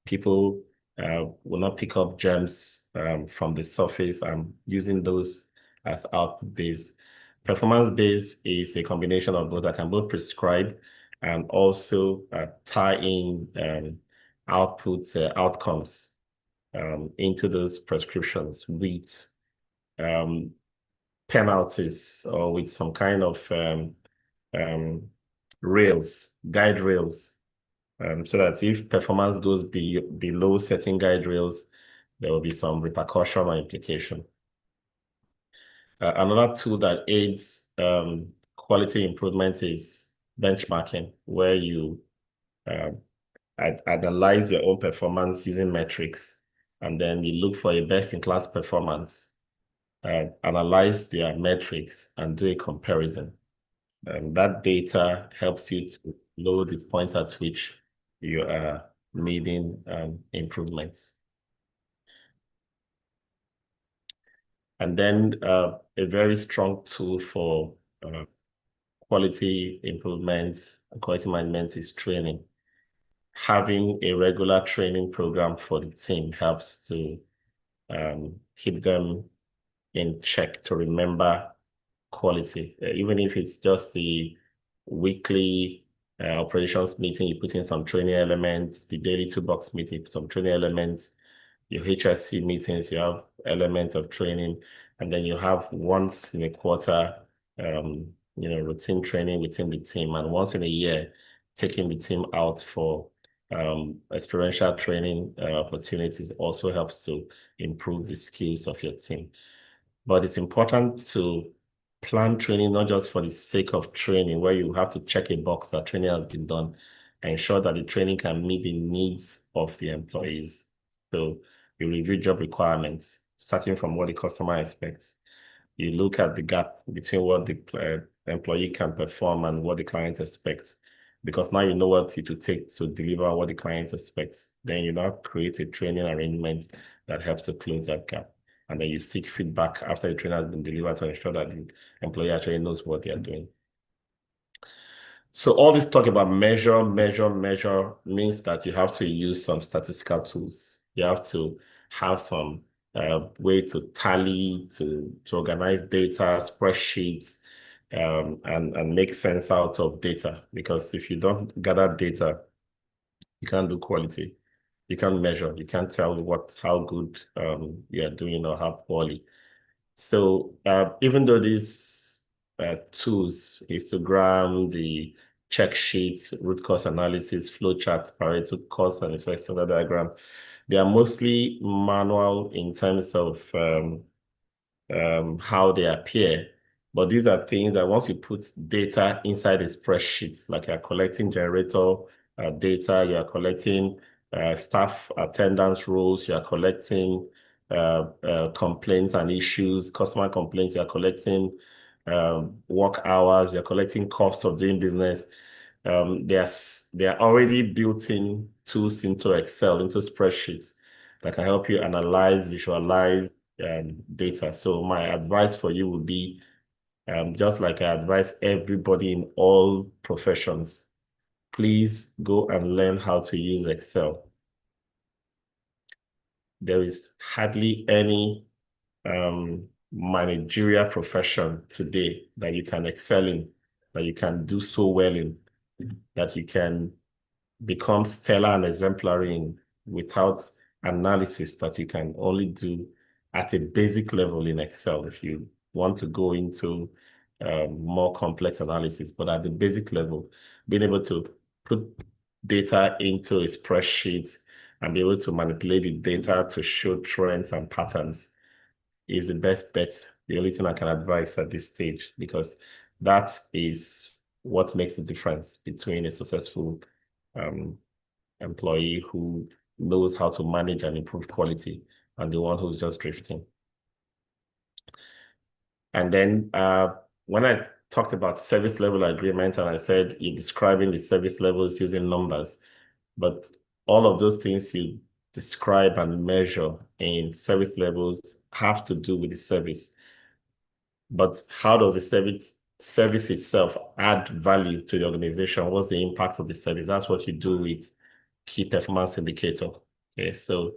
People will not pick up germs from the surface. I'm using those as output based. Performance based is a combination of both. I can both prescribe and also tie in outcomes into those prescriptions with penalties or with some kind of guide rails, so that if performance goes below certain guide rails, there will be some repercussion or implication. Another tool that aids quality improvement is benchmarking, where you analyze your own performance using metrics, and then you look for a best-in-class performance, analyze their metrics, and do a comparison. That data helps you to know the point at which you are needing improvements. And then a very strong tool for quality improvements and quality management is training. Having a regular training program for the team helps to keep them in check, to remember quality. Even if it's just the weekly operations meeting, you put in some training elements, the daily toolbox meeting, you put some training elements, your HSC meetings, you have elements of training, and then you have once in a quarter, routine training within the team, and once in a year, taking the team out for experiential training opportunities also helps to improve the skills of your team. But it's important to plan training not just for the sake of training, where you have to check a box that training has been done, and ensure that the training can meet the needs of the employees. So you review job requirements, starting from what the customer expects. You look at the gap between what the employee can perform and what the client expects. because now you know what it will take to deliver what the client expects. Then you now create a training arrangement that helps to close that gap. And then you seek feedback after the training has been delivered to ensure that the employee actually knows what they are doing. So all this talk about measure means that you have to use some statistical tools. You have to have some way to tally, to organize data, spreadsheets, and make sense out of data. Because if you don't gather data, you can't do quality. You can't measure. You can't tell how good you are doing or how poorly. So even though these tools, histogram, the check sheets, root cause analysis, flowcharts, Pareto cause and effect of the diagram, they are mostly manual in terms of how they appear. But these are things that once you put data inside a spreadsheet, like you're collecting generator data, you are collecting staff attendance rules, you are collecting complaints and issues, customer complaints, you are collecting work hours, you're collecting cost of doing business. They are already built-in tools into Excel, into spreadsheets that can help you analyze, visualize data. So my advice for you would be, just like I advise everybody in all professions, please go and learn how to use Excel. There is hardly any managerial profession today that you can excel in, that you can do so well in, that you can become stellar and exemplary in without analysis that you can only do at a basic level in Excel if you want to go into more complex analysis. But at the basic level, being able to put data into a spreadsheet and be able to manipulate the data to show trends and patterns is the best bet. The only thing I can advise at this stage, because that is what makes the difference between a successful employee who knows how to manage and improve quality and the one who's just drifting. And then when I talked about service level agreement, and I said you're describing the service levels using numbers, but all of those things you describe and measure in service levels have to do with the service. But how does the service itself add value to the organization? What's the impact of the service? That's what you do with key performance indicator. Okay, so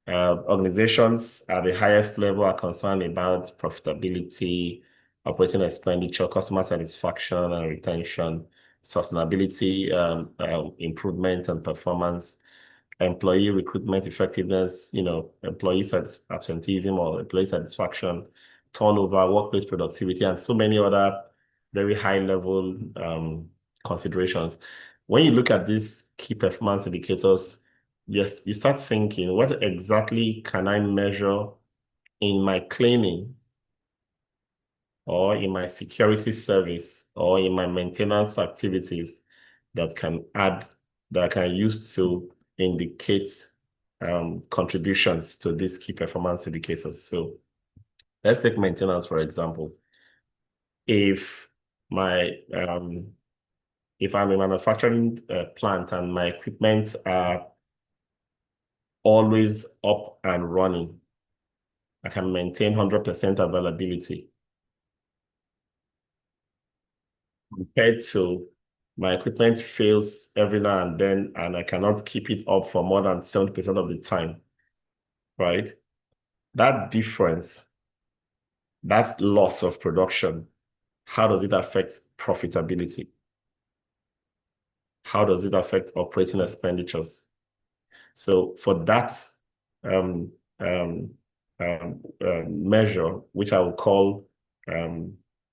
organizations at the highest level are concerned about profitability, operating expenditure, customer satisfaction and retention, sustainability, improvement and performance, employee recruitment effectiveness, employee absenteeism or employee satisfaction, turnover, workplace productivity, and so many other very high level considerations. When you look at these key performance indicators, yes, you start thinking, what exactly can I measure in my cleaning or in my security service or in my maintenance activities that I can use to indicate contributions to these key performance indicators. So let's take maintenance, for example. If I'm a manufacturing plant and my equipment are always up and running, I can maintain 100% availability, compared to my equipment fails every now and then and I cannot keep it up for more than 70% of the time, right? That difference, that loss of production, how does it affect profitability? How does it affect operating expenditures? So for that measure, which I will call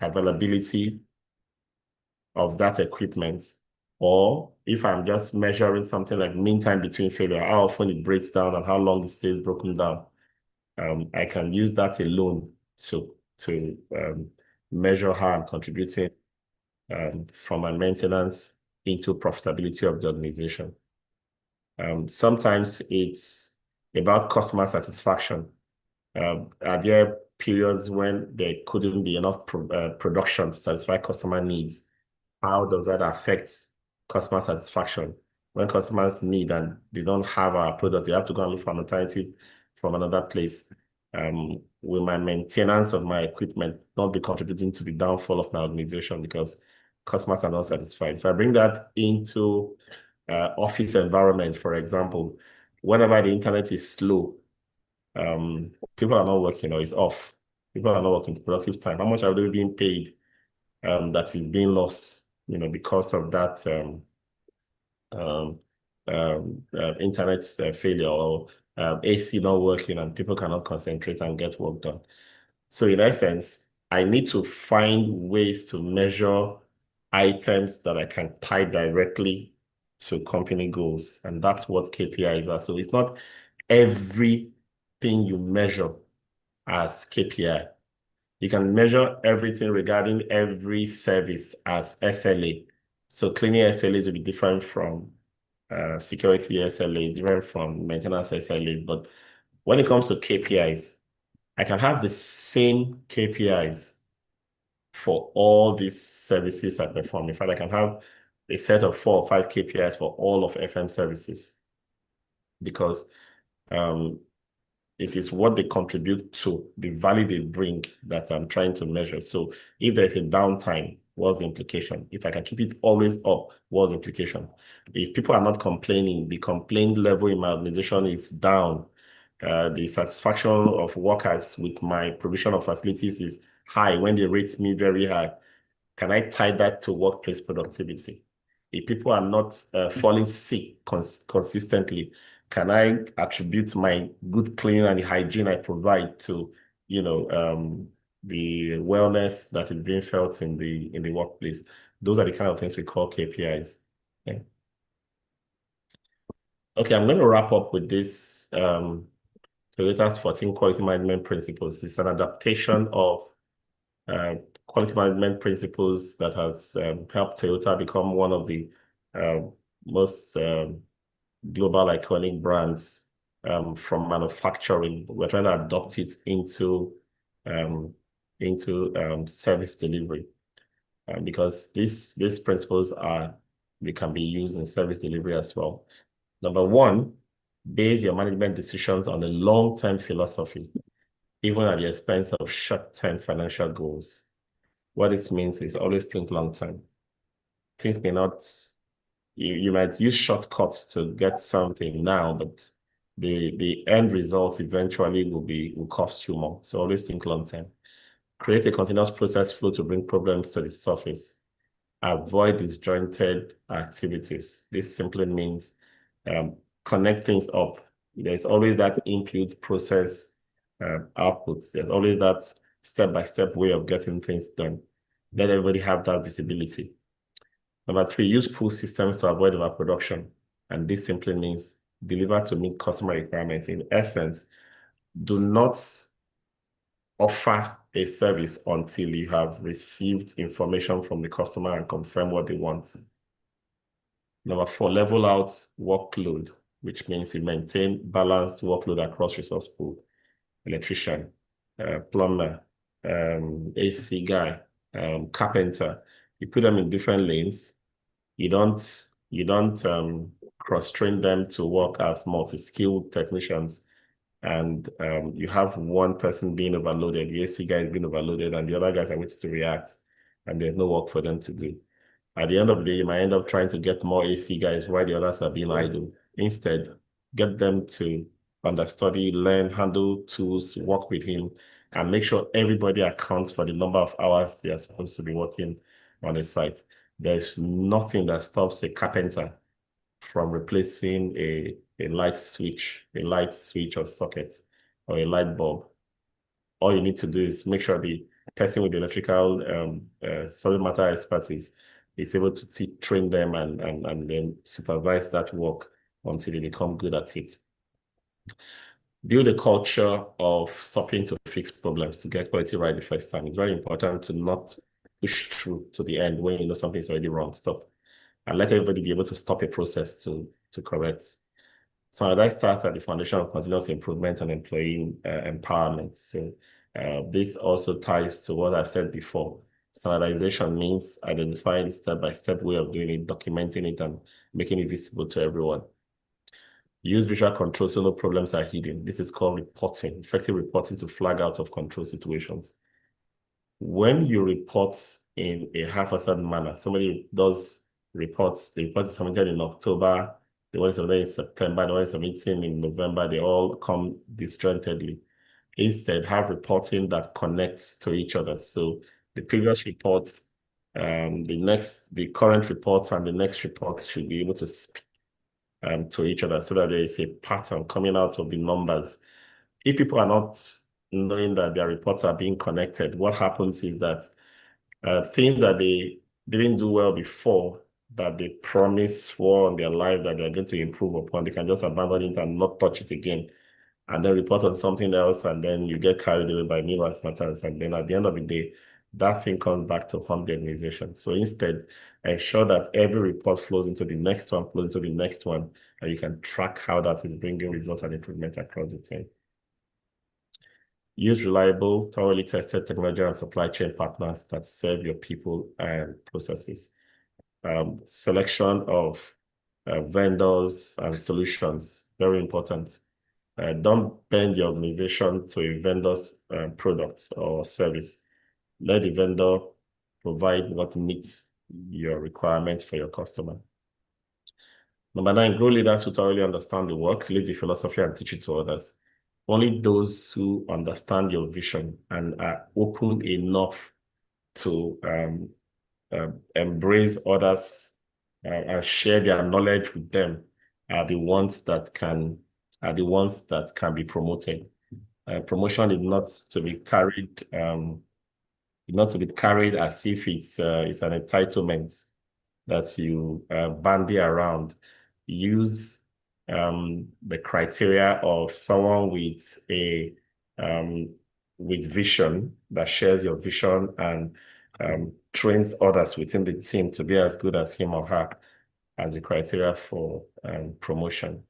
availability of that equipment, or if I'm just measuring something like mean time between failure, how often it breaks down and how long it stays broken down, I can use that alone to measure how I'm contributing from my maintenance into profitability of the organization. Sometimes it's about customer satisfaction. Are there periods when there couldn't be enough production to satisfy customer needs? How does that affect customer satisfaction. When customers need and they don't have our product, they have to go and look for an alternative from another place. Will my maintenance of my equipment not be contributing to the downfall of my organization because customers are not satisfied? If I bring that into office environment, for example, whenever the internet is slow, people are not working or it's off. People are not working productive time. How much are they being paid that is being lost, because of that internet failure or AC not working and people cannot concentrate and get work done. So in essence, I need to find ways to measure items that I can tie directly to company goals. And that's what KPIs are. So it's not everything you measure as KPI. You can measure everything regarding every service as SLA. So cleaning SLAs will be different from security SLA, different from maintenance SLA. But when it comes to KPIs, I can have the same KPIs for all these services I perform. In fact, I can have a set of 4 or 5 KPIs for all of FM services because it is what they contribute to, the value they bring that I'm trying to measure. So if there's a downtime, what's the implication? If I can keep it always up, what's the implication? If people are not complaining, the complaint level in my organization is down. The satisfaction of workers with my provision of facilities is high when they rate me very high. Can I tie that to workplace productivity? If people are not falling sick consistently, can I attribute my good cleaning and the hygiene I provide to, the wellness that is being felt in the workplace? Those are the kind of things we call KPIs. Okay, I'm going to wrap up with this. Toyota's 14 quality management principles. It's an adaptation of quality management principles that has helped Toyota become one of the most global iconic brands from manufacturing. We're trying to adopt it into service delivery because these principles they can be used in service delivery as well. Number one, base your management decisions on a long-term philosophy, even at the expense of short-term financial goals. What this means is always think long-term. Things may not, you might use shortcuts to get something now, but the end result eventually will cost you more. So always think long-term. Create a continuous process flow to bring problems to the surface. Avoid disjointed activities. This simply means connect things up. There's always that input, process, output. There's always that step-by-step way of getting things done. Let everybody have that visibility. Number 3, use pull systems to avoid overproduction. And this simply means deliver to meet customer requirements. In essence, do not offer a service until you have received information from the customer and confirm what they want. Number 4, level out workload, which means you maintain balanced workload across resource pool. Electrician, plumber, AC guy, carpenter. You put them in different lanes. You don't cross-train them to work as multi-skilled technicians. And you have one person being overloaded, the AC guy is being overloaded, and the other guys are waiting to react, and there's no work for them to do. At the end of the day, you might end up trying to get more AC guys while the others are being idle. Instead, get them to understudy, learn, handle tools, work with him, and make sure everybody accounts for the number of hours they are supposed to be working on a site. There's nothing that stops a carpenter from replacing a light switch or socket, or a light bulb. All you need to do is make sure the person with the electrical subject matter expertise is able to train them and then supervise that work until they become good at it. Build a culture of stopping to fix problems to get quality right the first time. It's very important to not push through to the end when you know something's already wrong. Stop. And let everybody be able to stop a process to correct. So that starts at the foundation of continuous improvement and employee empowerment. So this also ties to what I've said before. Standardization means identifying a step-by-step way of doing it, documenting it, and making it visible to everyone. Use visual control so no problems are hidden. This is called reporting, effective reporting to flag out of control situations. When you report in a half-assed manner, somebody does reports, the report is submitted in October, the one is submitted in September, the one is submitted in November, they all come disjointedly. Instead, have reporting that connects to each other. So the previous reports, the current report and the next report should be able to speak to each other so that there is a pattern coming out of the numbers. If people are not knowing that their reports are being connected, what happens is that things that they didn't do well before, that they promised swore on their life that they're going to improve upon, they can just abandon it and not touch it again, and then report on something else, and then you get carried away by numerous matters, and then at the end of the day, that thing comes back to haunt the organization. So instead, ensure that every report flows into the next one, and you can track how that is bringing results and improvement across the team. Use reliable, thoroughly tested technology and supply chain partners that serve your people and processes. Selection of vendors and solutions, very important. Don't bend your organization to a vendor's products or service. Let the vendor provide what meets your requirements for your customer. Number 9, grow leaders who thoroughly understand the work, live the philosophy, and teach it to others. Only those who understand your vision and are open enough to embrace others and share their knowledge with them are the ones that can be promoted. Promotion is not to be carried as if it's an entitlement that you bandy around. Use the criteria of someone with a with vision, that shares your vision and trains others within the team to be as good as him or her as the criteria for promotion.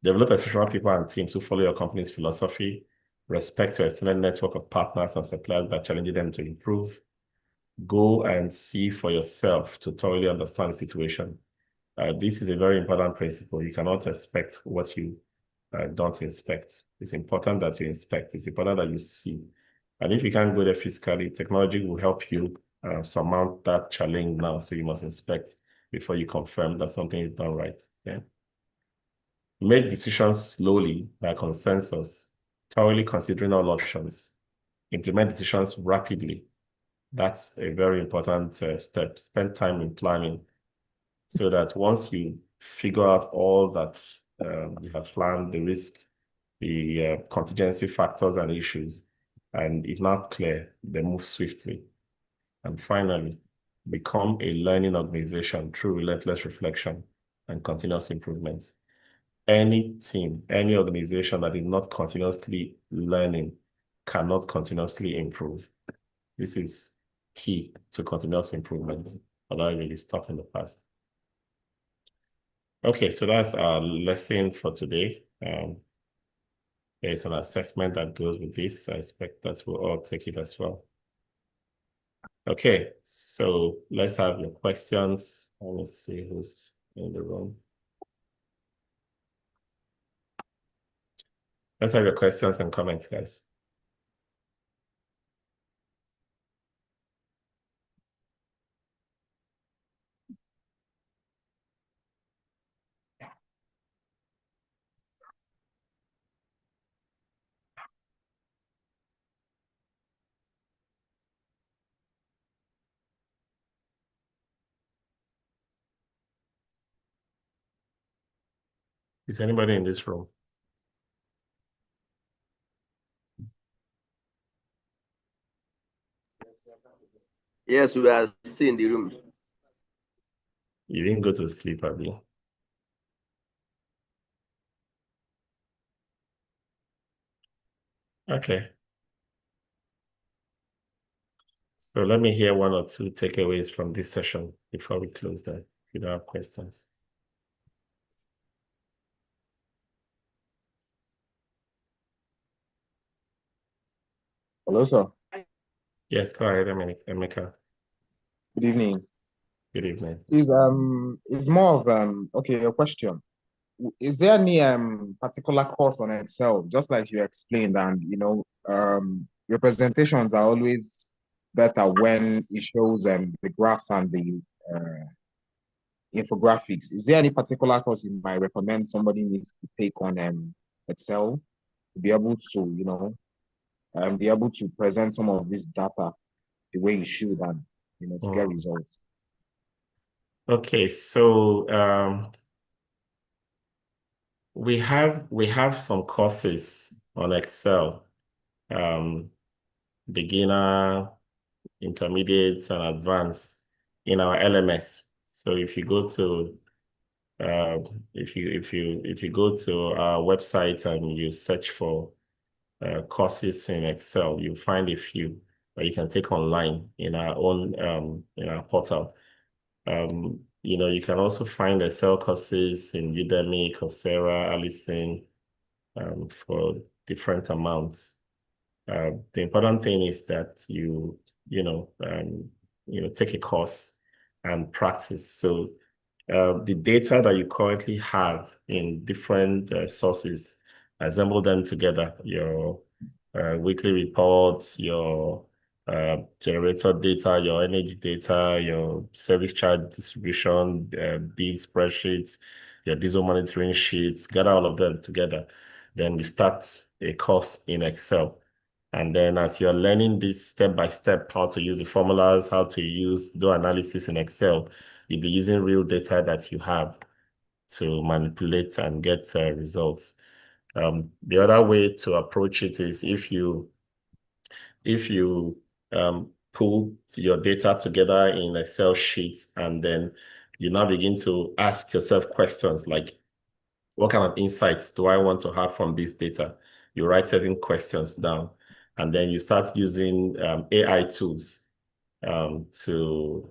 Develop exceptional people and teams who follow your company's philosophy, respect your extended network of partners and suppliers by challenging them to improve. Go and see for yourself to thoroughly understand the situation. This is a very important principle. You cannot expect what you don't inspect. It's important that you inspect. It's important that you see. And if you can't go there physically, technology will help you surmount that challenge now. So you must inspect before you confirm that something is done right. Yeah. Make decisions slowly by consensus, thoroughly considering all options. Implement decisions rapidly. That's a very important step. Spend time in planning so that once you figure out all that you have planned, the risk, the contingency factors and issues, and it's not clear, they move swiftly. And finally, become a learning organization through relentless reflection and continuous improvements. Any team, any organization that is not continuously learning cannot continuously improve. This is key to continuous improvement. Although I really stuck in the past. Okay, so that's our lesson for today. There's an assessment that goes with this. I expect that we'll all take it as well. Okay, so let's have your questions. Let me see who's in the room. Let's have your questions and comments, guys. Is anybody in this room? Yes, we are still in the room. You didn't go to sleep, Abby. Okay. So let me hear one or two takeaways from this session before we close that. If you don't have questions. Hello, sir. Yes, go ahead, Emeka. Good evening. Good evening. Is more of okay, a question. Is there any particular course on Excel, just like you explained, and your presentations are always better when it shows the graphs and the infographics. Is there any particular course you might recommend somebody needs to take on Excel to be able to, be able to present some of this data the way you should and to get results? Okay, so we have some courses on Excel, beginner, intermediate, and advanced in our LMS. So if you go to if you go to our website and you search for courses in Excel, you'll find a few that you can take online in our own in our portal. You can also find Excel courses in Udemy, Coursera, Allison, for different amounts. The important thing is that you take a course and practice. So the data that you currently have in different sources, assemble them together, your weekly reports, your generator data, your energy data, your service charge distribution, bill spreadsheets, your diesel monitoring sheets, gather all of them together. Then you start a course in Excel. And then as you're learning this step by step, how to use the formulas, how to do analysis in Excel, you'll be using real data that you have to manipulate and get results. The other way to approach it is if you pull your data together in Excel sheets, and then you now begin to ask yourself questions like, what kind of insights do I want to have from this data? You write certain questions down, and then you start using AI tools to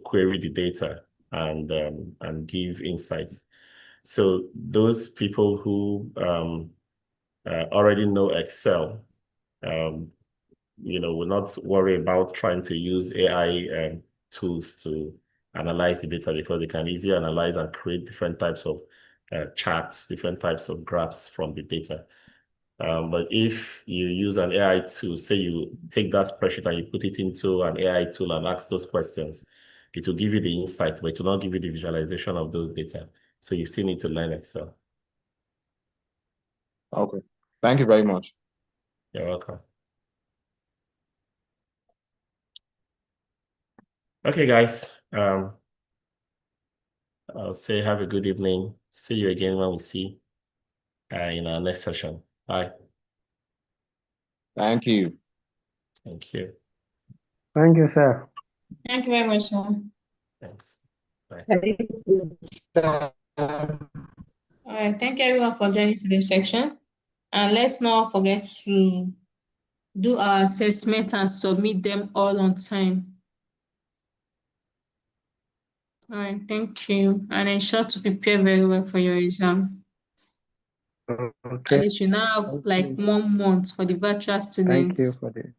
query the data and give insights. So those people who already know Excel, will not worry about trying to use AI tools to analyze the data, because they can easily analyze and create different types of charts, different types of graphs from the data. But if you use an AI tool, say you take that spreadsheet and you put it into an AI tool and ask those questions, it will give you the insights, but it will not give you the visualization of those data. So you still need to learn Excel. Okay. Thank you very much. You're welcome. Okay, guys. I'll say have a good evening. See you again when we see in our next session. Bye. Thank you. Thank you. Thank you, sir. Thank you very much, sir. Thanks. Bye. All right, thank you everyone for joining today's section. And let's not forget to do our assessment and submit them all on time. All right, thank you. And ensure to prepare very well for your exam. Okay. At least you now have like 1 month for the virtual Thank you students. for the